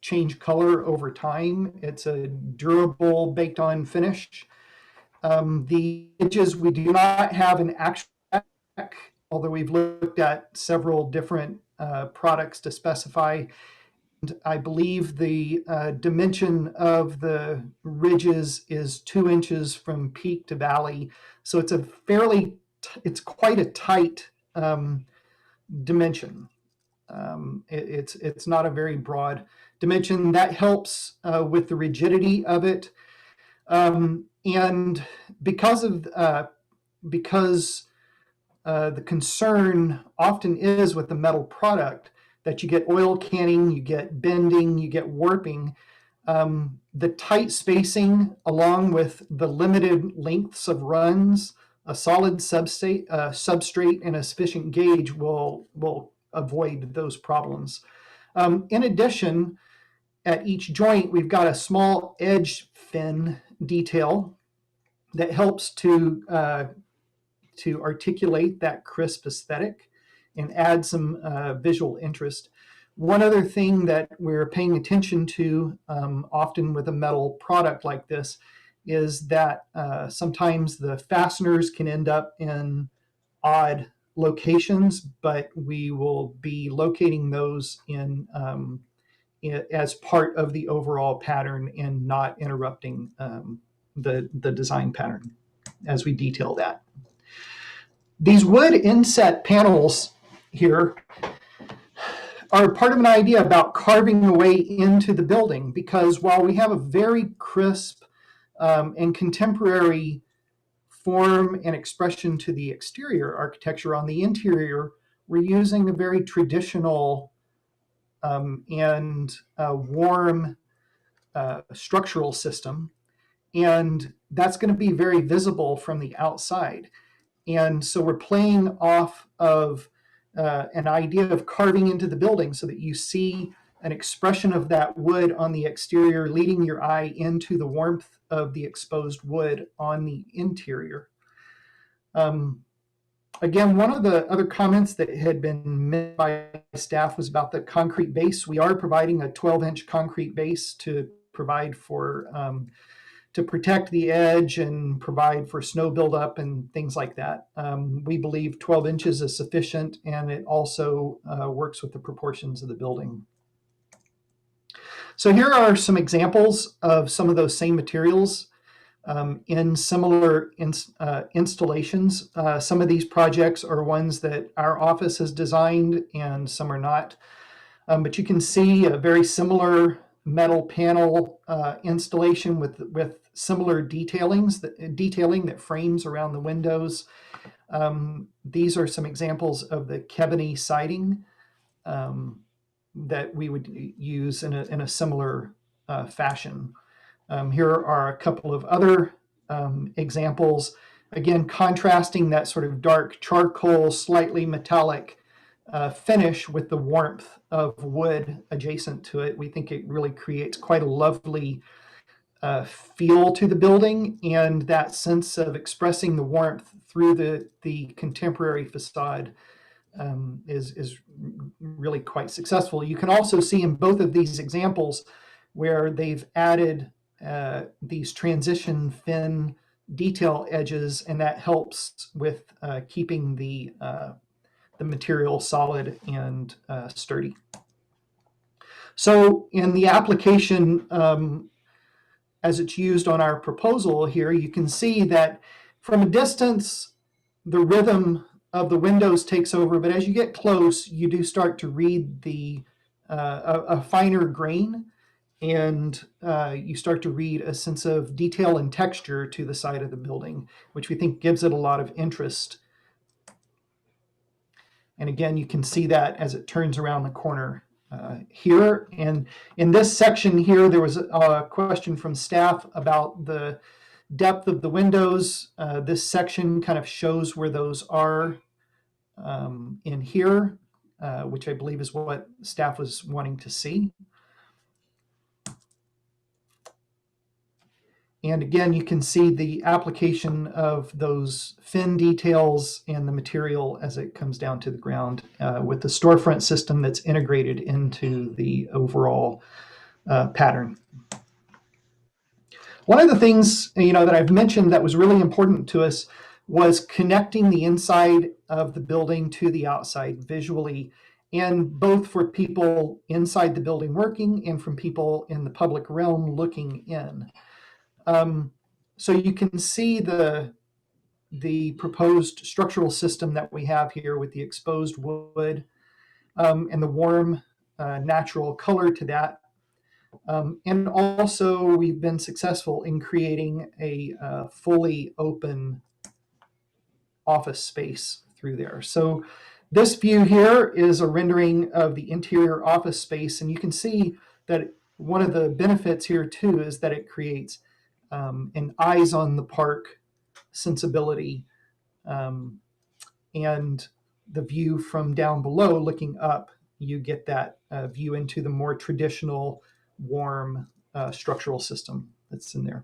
change color over time. It's a durable baked on finish. The edges, we do not have an actual spec, although we've looked at several different products to specify. And I believe the dimension of the ridges is 2 inches from peak to valley. So it's it's quite a tight dimension. It's not a very broad dimension. That helps with the rigidity of it. And because the concern often is with the metal product that you get oil canning, you get bending, you get warping, the tight spacing along with the limited lengths of runs, a solid substrate and a sufficient gauge will avoid those problems. In addition, at each joint, we've got a small edge fin detail that helps to articulate that crisp aesthetic and add some visual interest. One other thing that we're paying attention to often with a metal product like this is that sometimes the fasteners can end up in odd locations, but we will be locating those as part of the overall pattern and not interrupting the design pattern as we detail that. These wood inset panels here are part of an idea about carving a way into the building, because while we have a very crisp and contemporary form and expression to the exterior architecture, on the interior, we're using a very traditional and warm structural system. And that's going to be very visible from the outside. And so we're playing off of an idea of carving into the building so that you see an expression of that wood on the exterior, leading your eye into the warmth of the exposed wood on the interior. Again, one of the other comments that had been made by staff was about the concrete base. We are providing a 12-inch concrete base to provide for to protect the edge and provide for snow buildup and things like that. We believe 12 inches is sufficient, and it also works with the proportions of the building. So here are some examples of some of those same materials in similar installations. Some of these projects are ones that our office has designed and some are not. But you can see a very similar metal panel installation with similar detailing that frames around the windows. These are some examples of the Kevany siding that we would use in a similar fashion. Here are a couple of other examples, again contrasting that sort of dark charcoal, slightly metallic finish with the warmth of wood adjacent to it. We think it really creates quite a lovely feel to the building, and that sense of expressing the warmth through the contemporary facade is really quite successful. You can also see in both of these examples where they've added these transition fin detail edges, and that helps with keeping the material solid and sturdy. So in the application, as it's used on our proposal here, you can see that from a distance, the rhythm of the windows takes over, but as you get close, you do start to read a finer grain, and you start to read a sense of detail and texture to the side of the building, which we think gives it a lot of interest. And again, you can see that as it turns around the corner here. And in this section here, there was a question from staff about the depth of the windows. This section kind of shows where those are in here, which I believe is what staff was wanting to see. And again, you can see the application of those fin details and the material as it comes down to the ground with the storefront system that's integrated into the overall pattern. One of the things that I've mentioned that was really important to us was connecting the inside of the building to the outside visually, and both for people inside the building working and from people in the public realm looking in. So you can see the proposed structural system that we have here with the exposed wood and the warm natural color to that. And also we've been successful in creating a fully open office space through there. So this view here is a rendering of the interior office space, and you can see that one of the benefits here too is that it creates an eyes on the park sensibility, and the view from down below looking up, you get that view into the more traditional warm structural system that's in there.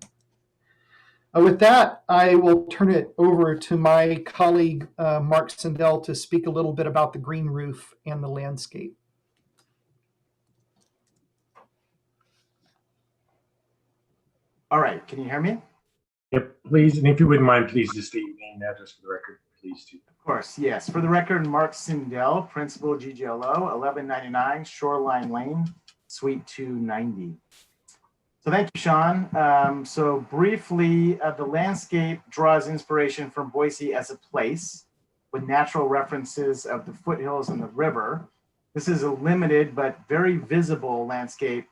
With that, I will turn it over to my colleague Mark Sindel to speak a little bit about the green roof and the landscape. All right, can you hear me? Yep, please. And if you wouldn't mind, please just state your name and address for the record, please, too. Of course, yes. For the record, Mark Sindel, Principal GGLO, 1199 Shoreline Lane, Suite 290. So thank you, Sean. So briefly, the landscape draws inspiration from Boise as a place with natural references of the foothills and the river. This is a limited but very visible landscape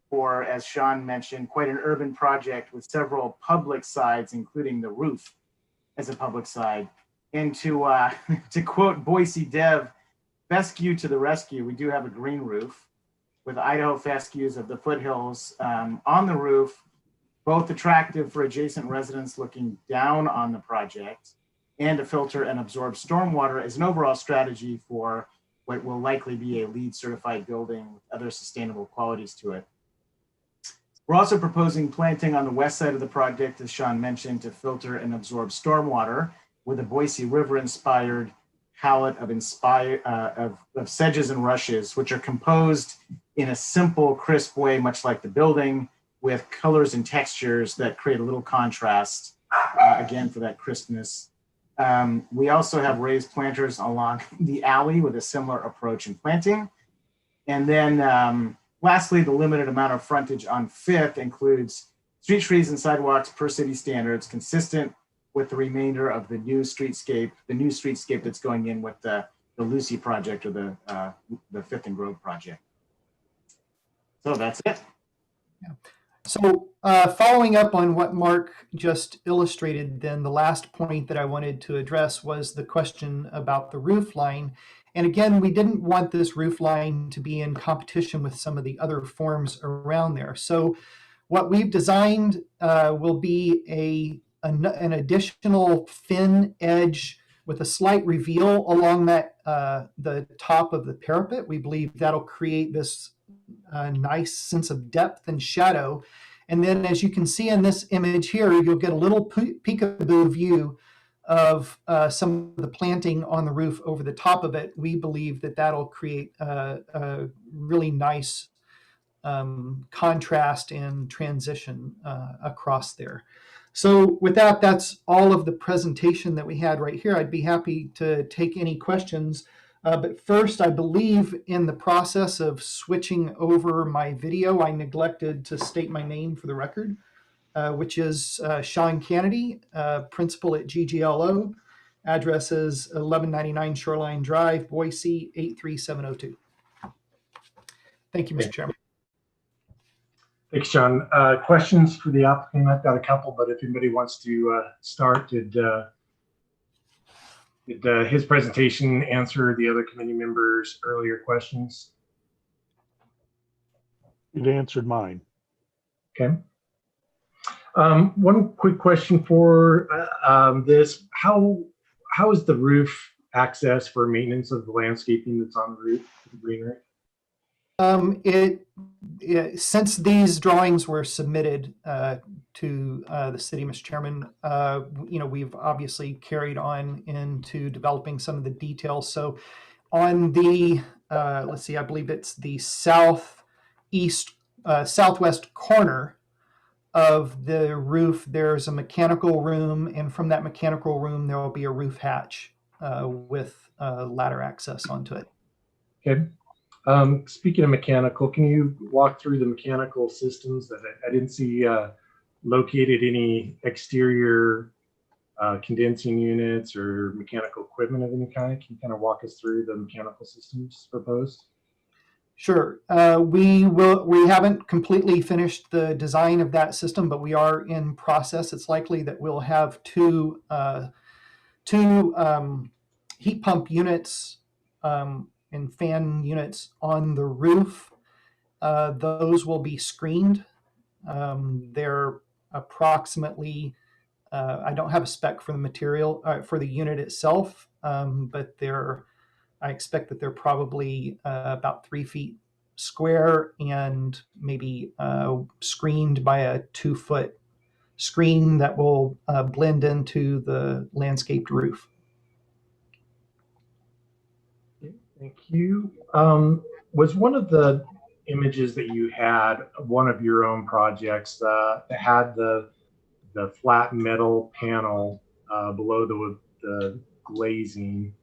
for, as Sean mentioned, quite an urban project with several public sides, including the roof as a public side. And to quote Boise Dev, fescue to the rescue, we do have a green roof with Idaho fescues of the foothills on the roof, both attractive for adjacent residents looking down on the project and to filter and absorb stormwater as an overall strategy for what will likely be a LEED certified building with other sustainable qualities to it. We're also proposing planting on the west side of the project, as Sean mentioned, to filter and absorb stormwater with a Boise River inspired palette of sedges and rushes, which are composed in a simple, crisp way, much like the building, with colors and textures that create a little contrast, again, for that crispness. We also have raised planters along the alley with a similar approach in planting. And then lastly, the limited amount of frontage on Fifth includes street trees and sidewalks per city standards, consistent with the remainder of the new streetscape that's going in with the Lucy project or the Fifth and Grove project. So that's it. Yeah. So following up on what Mark just illustrated, then the last point that I wanted to address was the question about the roof line. And again, we didn't want this roof line to be in competition with some of the other forms around there. So what we've designed will be an additional fin edge with a slight reveal along that the top of the parapet. We believe that'll create this nice sense of depth and shadow. And then as you can see in this image here, you'll get a little peekaboo view of some of the planting on the roof over the top of it. We believe that that'll create a really nice contrast and transition across there. So with that, that's all of the presentation that we had right here. I'd be happy to take any questions. But first, I believe in the process of switching over my video, I neglected to state my name for the record. which is Sean Kennedy, principal at GGLO. Address is 1199 Shoreline Drive, Boise 83702. Thank you, Mr. Chairman. Thanks, John. Questions for the applicant? I've got a couple, but if anybody wants to start, did his presentation answer the other committee members' earlier questions? It answered mine. Okay. One quick question for this. How is the roof access for maintenance of the landscaping that's on the roof of the greenery? Since these drawings were submitted to the city, Mr. Chairman, we've obviously carried on into developing some of the details. So on the, let's see, I believe it's the southwest corner of the roof, there's a mechanical room, and from that mechanical room, there will be a roof hatch with ladder access onto it. Okay. Speaking of mechanical, can you walk through the mechanical systems that I didn't see located any exterior condensing units or mechanical equipment of any kind? Can you kind of walk us through the mechanical systems proposed? Sure. We haven't completely finished the design of that system, but we are in process. It's likely that we'll have two heat pump units and fan units on the roof. Those will be screened. They're approximately, I don't have a spec for the material, for the unit itself, but I expect that they're probably about 3 feet square and maybe screened by a 2-foot screen that will blend into the landscaped roof. Thank you. Was one of the images that you had one of your own projects that had the flat metal panel below the glazing?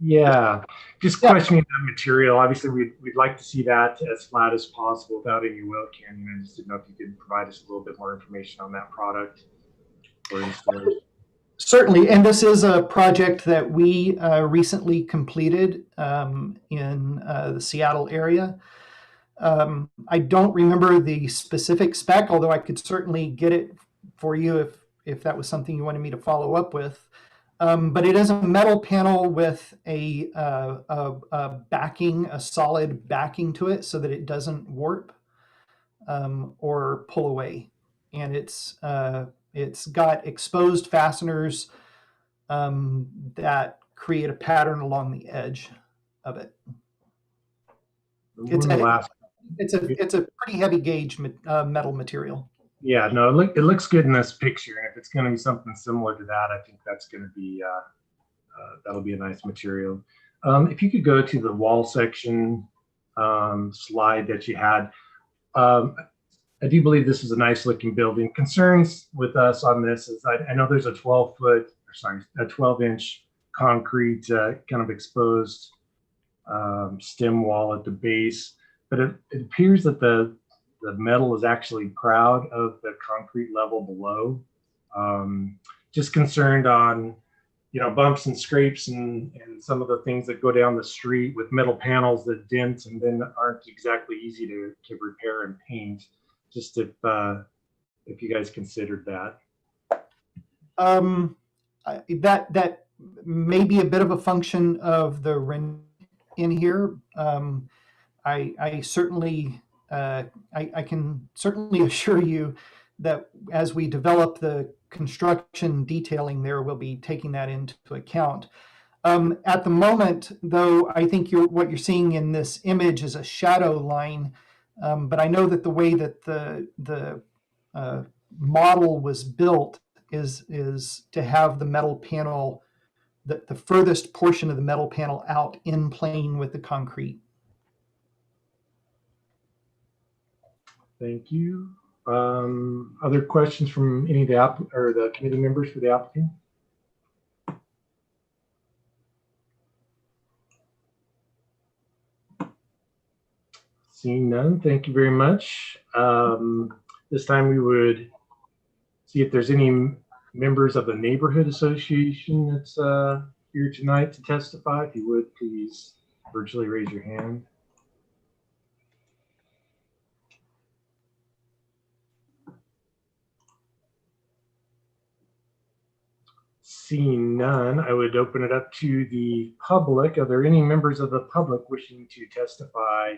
Yeah, just questioning that material. Obviously, we'd like to see that as flat as possible without any oil canning. I just didn't know if you could provide us a little bit more information on that product or installation. Certainly, and this is a project that we recently completed in the Seattle area. I don't remember the specific spec, although I could certainly get it for you if that was something you wanted me to follow up with. But it is a metal panel with a backing, a solid backing to it so that it doesn't warp or pull away. And it's got exposed fasteners that create a pattern along the edge of it. It's a pretty heavy gauge metal material. Yeah, no, it looks good in this picture. And if it's going to be something similar to that, I think that's going to be that'll be a nice material. If you could go to the wall section slide that you had. I do believe this is a nice looking building. Concerns with us on this is I know there's a 12-inch concrete kind of exposed stem wall at the base, but it appears that the metal is actually proud of the concrete level below. Just concerned on, bumps and scrapes and some of the things that go down the street with metal panels that dent and then aren't exactly easy to repair and paint. Just if you guys considered that. That may be a bit of a function of the rent in here. I certainly I can certainly assure you that as we develop the construction detailing there, we'll be taking that into account. At the moment, though, I think what you're seeing in this image is a shadow line. But I know that the way that the model was built is to have the metal panel, the furthest portion of the metal panel out in plane with the concrete. Thank you. Other questions from any of the committee members for the applicant? Seeing none, thank you very much. This time we would see if there's any members of the neighborhood association that's here tonight to testify. If you would, please virtually raise your hand. Seeing none, I would open it up to the public. Are there any members of the public wishing to testify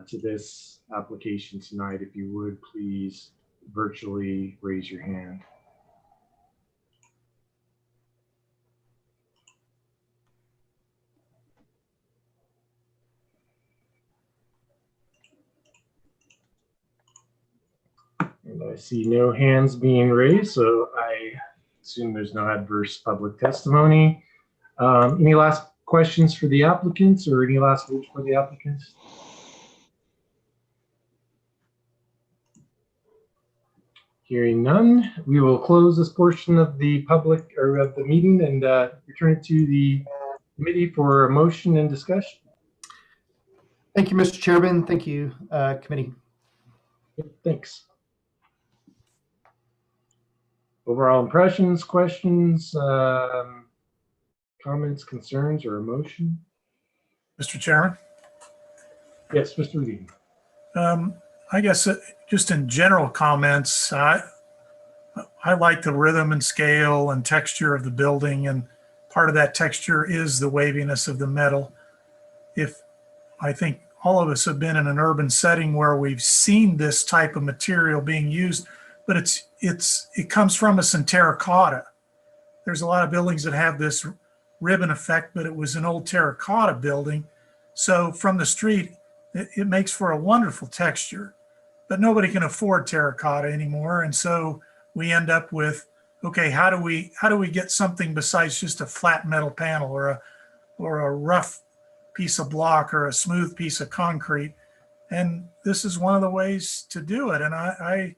to this application tonight? If you would, please virtually raise your hand. And I see no hands being raised, so I assume there's no adverse public testimony. Any last questions for the applicants or any last words for the applicants? Hearing none, we will close this portion of the public or of the meeting and return it to the committee for a motion and discussion. Thank you, Mr. Chairman. Thank you, committee. Thanks. Overall impressions, questions, comments, concerns, or a motion? Mr. Chairman? Yes, Mr. Lee. I guess just in general comments, I like the rhythm and scale and texture of the building, and part of that texture is the waviness of the metal. I think all of us have been in an urban setting where we've seen this type of material being used, but it comes from us in terracotta. There's a lot of buildings that have this ribbon effect, but it was an old terracotta building. So from the street, it makes for a wonderful texture, but nobody can afford terracotta anymore. And so we end up with, okay, how do we get something besides just a flat metal panel or a rough piece of block or a smooth piece of concrete? And this is one of the ways to do it. And I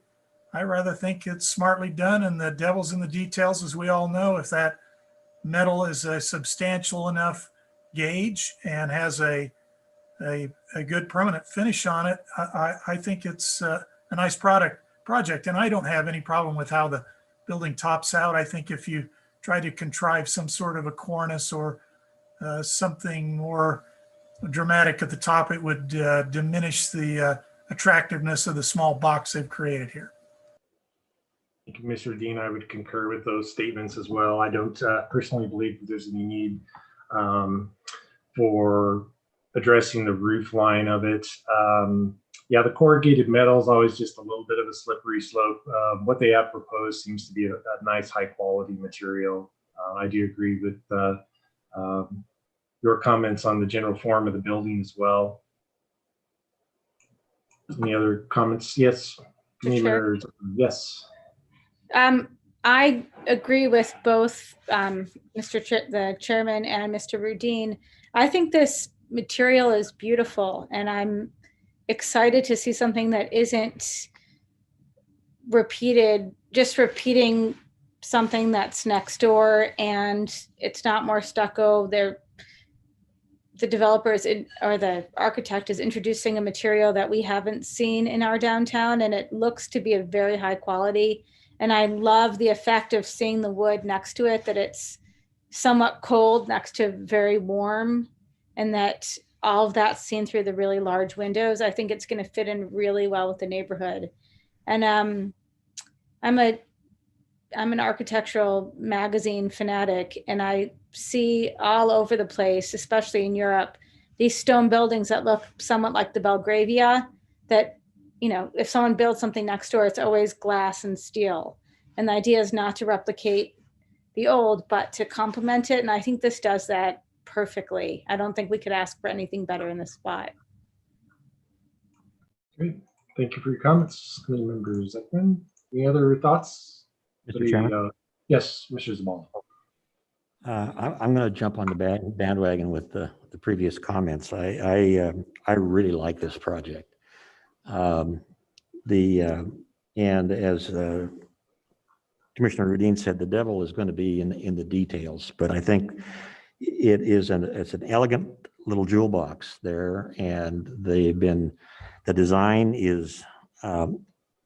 rather think it's smartly done, and the devil's in the details, as we all know. If that metal is a substantial enough gauge and has a good permanent finish on it, I think it's a nice project. And I don't have any problem with how the building tops out. I think if you try to contrive some sort of a cornice or something more dramatic at the top, it would diminish the attractiveness of the small box they've created here. Thank you, Mr. Dean. I would concur with those statements as well. I don't personally believe that there's any need for addressing the roof line of it. Yeah, the corrugated metal is always just a little bit of a slippery slope. What they have proposed seems to be a nice, high quality material. I do agree with your comments on the general form of the building as well. Any other comments? Yes. Sure. Yes. I agree with both the chairman and Mr. Rudin. I think this material is beautiful, and I'm excited to see something that isn't just repeating something that's next door, and it's not more stucco. The developers or the architect is introducing a material that we haven't seen in our downtown, and it looks to be a very high quality. And I love the effect of seeing the wood next to it, that it's somewhat cold next to very warm, and that all of that's seen through the really large windows. I think it's going to fit in really well with the neighborhood. And I'm an architectural magazine fanatic, and I see all over the place, especially in Europe, these stone buildings that look somewhat like the Belgravia, that, you know, if someone builds something next door, it's always glass and steel. And the idea is not to replicate the old, but to complement it. And I think this does that perfectly. I don't think we could ask for anything better in this spot. Great. Thank you for your comments, committee members. Any other thoughts? Mr. Chairman? Yes, Mr. Zabala. I'm going to jump on the bandwagon with the previous comments. I really like this project. And as Commissioner Rudin said, the devil is going to be in the details. But I think it's an elegant little jewel box there, and the design is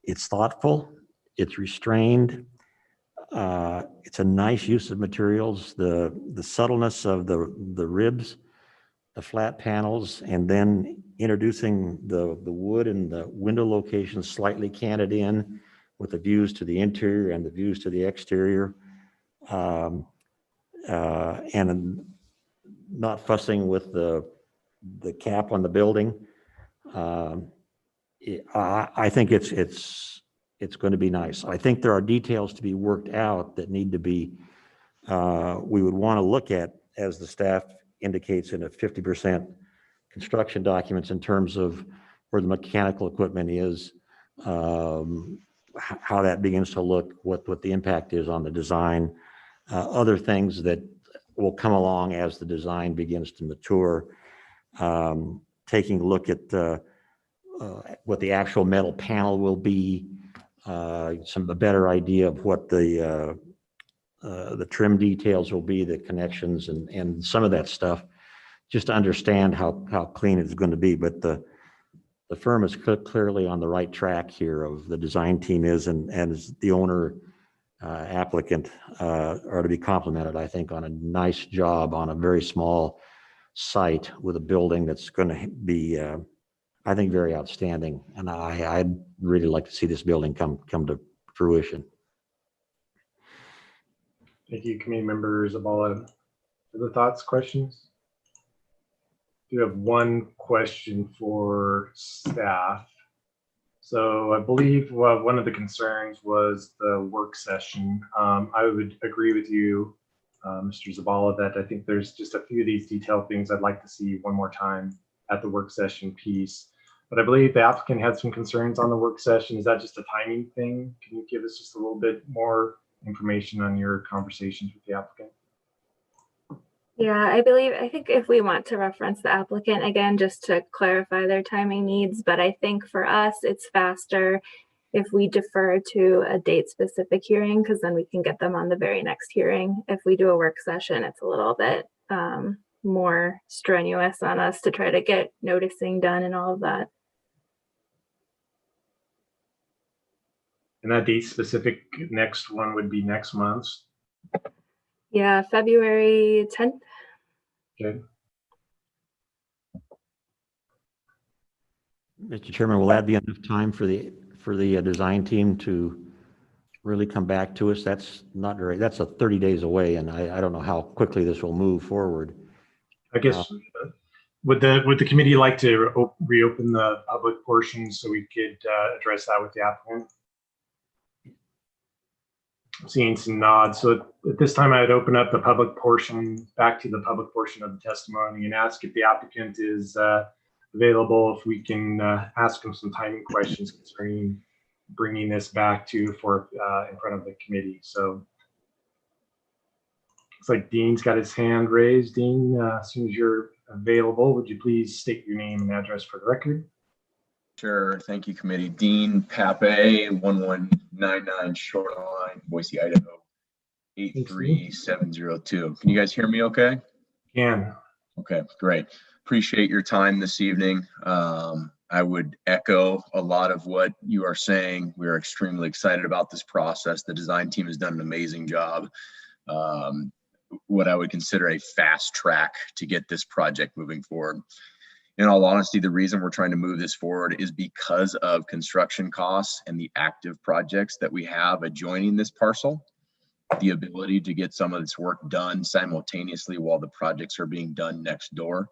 It's thoughtful, it's restrained. It's a nice use of materials, the subtleness of the ribs, the flat panels, and then introducing the wood and the window locations slightly canted in with the views to the interior and the views to the exterior. And not fussing with the cap on the building. I think it's going to be nice. I think there are details to be worked out that need to be, we would want to look at, as the staff indicates in a 50% construction documents, in terms of where the mechanical equipment is, how that begins to look, what the impact is on the design, other things that will come along as the design begins to mature, taking a look at what the actual metal panel will be, a better idea of what the trim details will be, the connections and some of that stuff, just to understand how clean it's going to be. But the firm is clearly on the right track here, of the design team is, and as the owner applicant are to be complimented, I think, on a nice job on a very small site with a building that's going to be, I think, very outstanding. And I'd really like to see this building come to fruition. Thank you, committee member Zabala. Other thoughts, questions? I do have one question for staff. So I believe one of the concerns was the work session. I would agree with you, Mr. Zabala, that I think there's just a few of these detailed things I'd like to see one more time at the work session piece. But I believe the applicant had some concerns on the work session. Is that just a timing thing? Can you give us just a little bit more information on your conversations with the applicant? Yeah, I think if we want to reference the applicant again, just to clarify their timing needs, but I think for us, it's faster if we defer to a date specific hearing, because then we can get them on the very next hearing. If we do a work session, it's a little bit more strenuous on us to try to get noticing done and all of that. And that date specific next one would be next month. Yeah, February 10th. Okay. Mr. Chairman, will that be enough time for the design team to really come back to us? That's not very, that's a 30 days away, and I don't know how quickly this will move forward. I guess, would the committee like to reopen the public portion so we could address that with the applicant? I'm seeing some nods. So at this time, I'd open up the public portion, back to the public portion of the testimony, and ask if the applicant is available, if we can ask him some timing questions concerning bringing this back to in front of the committee. So looks like Dean's got his hand raised. Dean, as soon as you're available, would you please state your name and address for the record? Sure. Thank you, committee. Dean Pape, 1199 Shoreline, Boise, Idaho, 83702. Can you guys hear me okay? Can. Okay, great. Appreciate your time this evening. I would echo a lot of what you are saying. We are extremely excited about this process. The design team has done an amazing job. What I would consider a fast track to get this project moving forward. In all honesty, the reason we're trying to move this forward is because of construction costs and the active projects that we have adjoining this parcel. The ability to get some of this work done simultaneously while the projects are being done next door.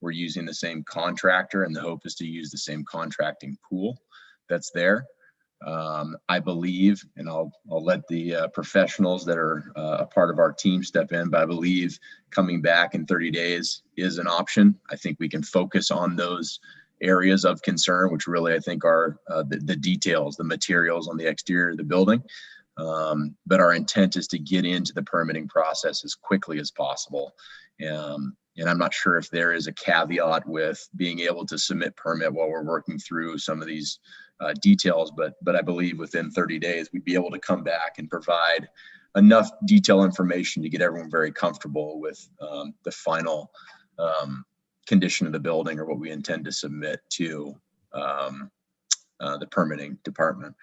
We're using the same contractor, and the hope is to use the same contracting pool that's there. I believe, and I'll let the professionals that are a part of our team step in, but I believe coming back in 30 days is an option. I think we can focus on those areas of concern, which really I think are the details, the materials on the exterior of the building. But our intent is to get into the permitting process as quickly as possible. And I'm not sure if there is a caveat with being able to submit permit while we're working through some of these details, but I believe within 30 days, we'd be able to come back and provide enough detailed information to get everyone very comfortable with the final condition of the building or what we intend to submit to the permitting department.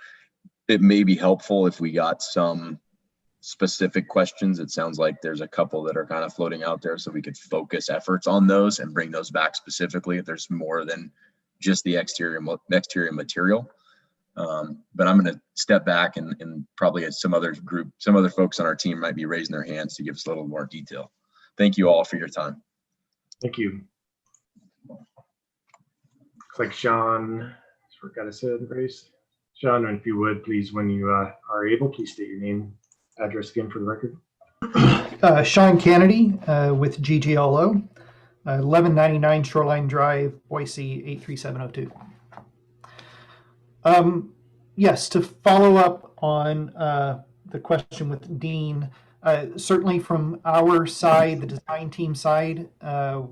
It may be helpful if we got some specific questions. It sounds like there's a couple that are kind of floating out there, so we could focus efforts on those and bring those back specifically if there's more than just the exterior material. But I'm going to step back and probably some other folks on our team might be raising their hands to give us a little more detail. Thank you all for your time. Thank you. Looks like Sean got his hand raised. Sean, if you would, please, when you are able, please state your name, address again for the record. Sean Kennedy with GGLO, 1199 Shoreline Drive, Boise 83702. Yes, to follow up on the question with Dean, certainly from our side, the design team side,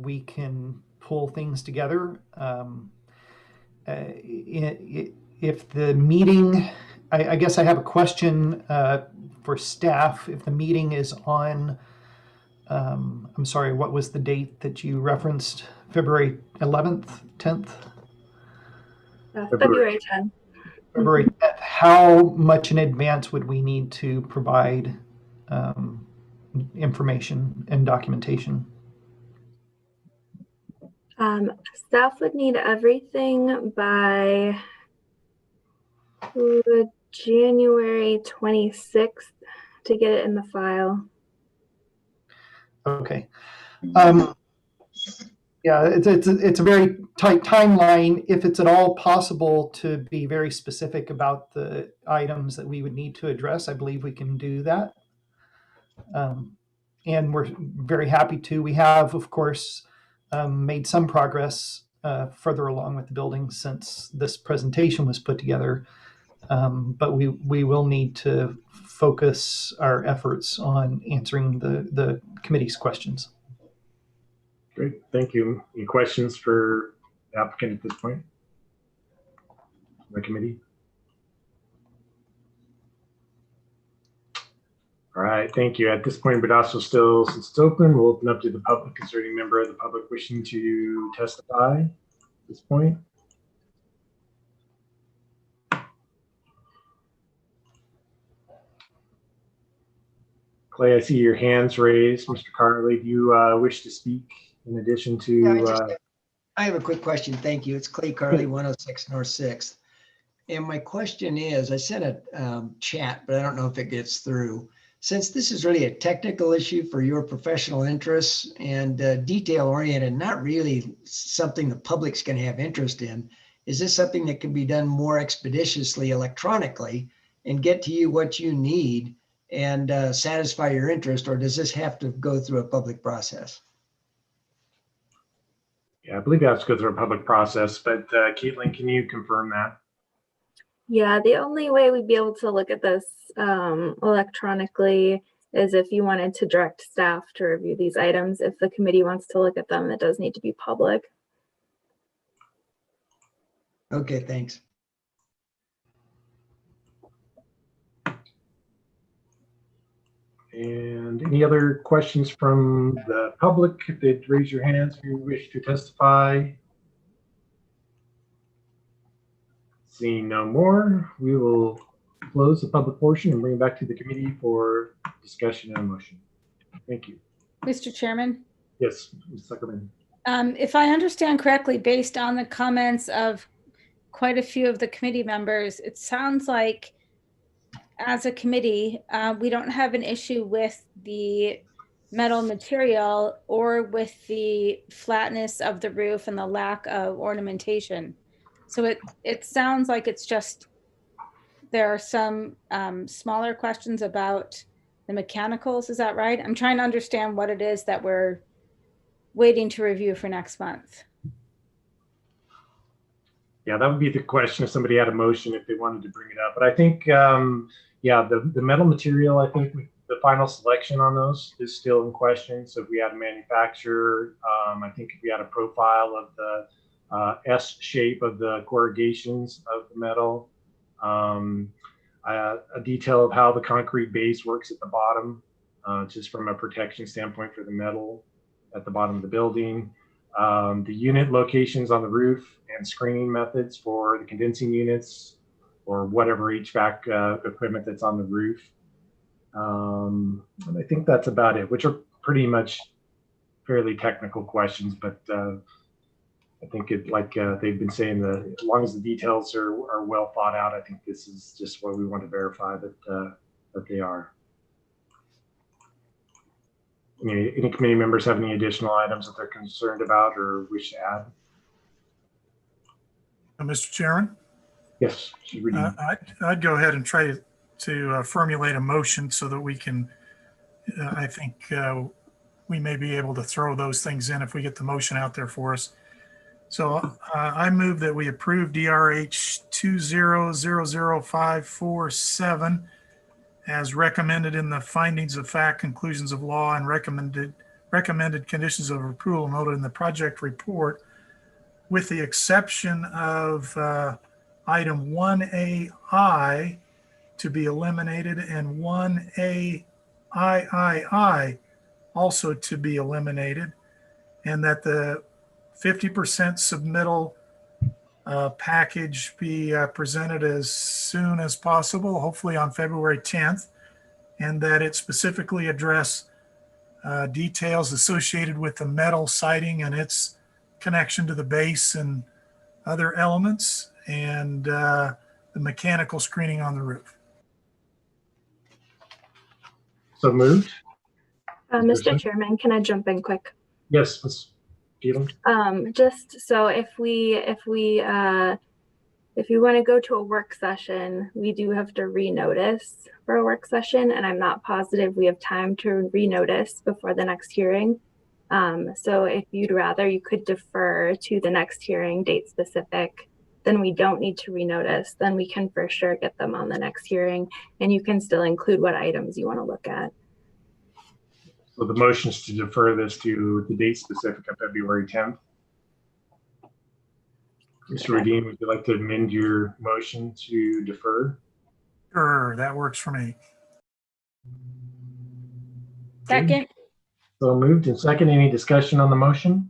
we can pull things together. If the meeting, I guess I have a question for staff. If the meeting is on, I'm sorry, what was the date that you referenced? February 11th, 10th? February 10th. February 10th. How much in advance would we need to provide information and documentation? Staff would need everything by January 26th to get it in the file. Okay. Yeah, it's a very tight timeline. If it's at all possible to be very specific about the items that we would need to address, I believe we can do that. And we're very happy to. We have, of course, made some progress further along with the building since this presentation was put together. But we will need to focus our efforts on answering the committee's questions. Great, thank you. Any questions for the applicant at this point? The committee? All right, thank you. At this point, but also still, since it's open, we'll open up to the public. Is there any member of the public wishing to testify at this point? Clay, I see your hands raised. Mr. Carley, do you wish to speak in addition to? Yeah, I have a quick question. Thank you. It's Clay Carley, 106 North 6th. And my question is, I sent a chat, but I don't know if it gets through. Since this is really a technical issue for your professional interests and detail oriented, not really something the public's going to have interest in, is this something that can be done more expeditiously electronically and get to you what you need and satisfy your interest, or does this have to go through a public process? Yeah, I believe it has to go through a public process, but Caitlin, can you confirm that? Yeah, the only way we'd be able to look at this electronically is if you wanted to direct staff to review these items. If the committee wants to look at them, it does need to be public. Okay, thanks. And any other questions from the public? If they'd raise your hands if you wish to testify. Seeing no more, we will close the public portion and bring it back to the committee for discussion and a motion. Thank you. Mr. Chairman? Yes, Ms. Zuckerman. If I understand correctly, based on the comments of quite a few of the committee members, it sounds like as a committee, we don't have an issue with the metal material or with the flatness of the roof and the lack of ornamentation. So it sounds like it's just, there are some smaller questions about the mechanicals. Is that right? I'm trying to understand what it is that we're waiting to review for next month. Yeah, that would be the question if somebody had a motion if they wanted to bring it up. But I think, yeah, the metal material, I think the final selection on those is still in question. So if we had a manufacturer, I think if we had a profile of the S shape of the corrugations of the metal, a detail of how the concrete base works at the bottom, just from a protection standpoint for the metal at the bottom of the building. the unit locations on the roof and screening methods for the condensing units or whatever HVAC equipment that's on the roof. And I think that's about it, which are pretty much fairly technical questions, but I think it, like they've been saying, as long as the details are well thought out, I think this is just what we want to verify that they are. Any committee members have any additional items that they're concerned about or wish to add? Mr. Chairman? Yes. I'd go ahead and try to formulate a motion so that we can, I think we may be able to throw those things in if we get the motion out there for us. So I move that we approve DRH 2000547 as recommended in the findings of fact, conclusions of law, and recommended conditions of approval noted in the project report, with the exception of item 1AI to be eliminated and 1AII also to be eliminated, and that the 50% submittal package be presented as soon as possible, hopefully on February 10th, and that it specifically address details associated with the metal siding and its connection to the base and other elements, and the mechanical screening on the roof. So moved. Mr. Chairman, can I jump in quick? Yes, Ms. Gill. Just so if we want to go to a work session, we do have to renotice for a work session, and I'm not positive we have time to renotice before the next hearing. So if you'd rather, you could defer to the next hearing date specific, then we don't need to renotice. Then we can for sure get them on the next hearing, and you can still include what items you want to look at. So the motion is to defer this to the date specific of February 10th. Mr. Radin, would you like to amend your motion to defer? Sure, that works for me. Second. So moved and second. Any discussion on the motion?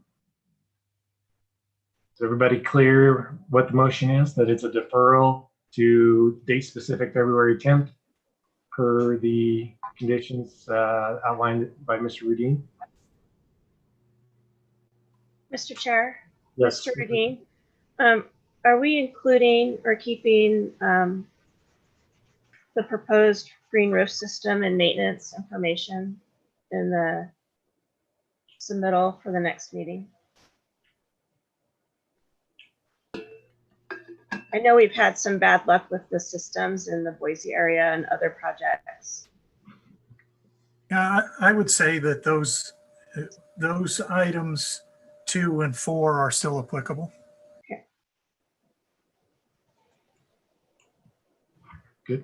Is everybody clear what the motion is? That it's a deferral to date specific February 10th per the conditions outlined by Mr. Radin? Mr. Chair? Yes. Mr. Radin, are we including or keeping the proposed green roof system and maintenance information in the submittal for the next meeting? I know we've had some bad luck with the systems in the Boise area and other projects. Yeah, I would say that those items 2 and 4 are still applicable. Okay. Good.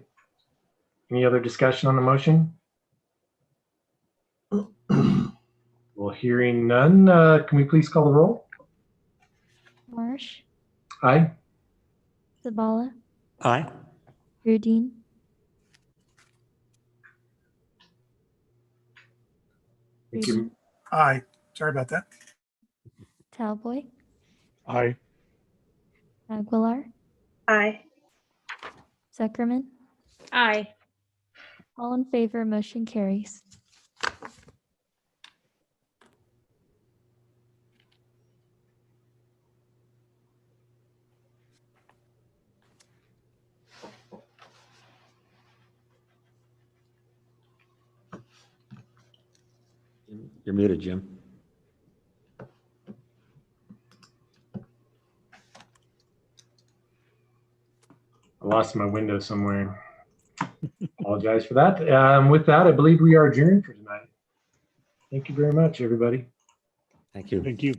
Any other discussion on the motion? Well, hearing none, can we please call the roll? Marsh, Aye. Zabala, Aye. Rudin, Thank you. Aye. Sorry about that. Talboy, Aye. Aguilar, Aye. Zuckerman. Aye. All in favor, motion carries. You're muted, Jim. I lost my window somewhere. Apologize for that. With that, I believe we are adjourned for tonight. Thank you very much, everybody. Thank you. Thank you.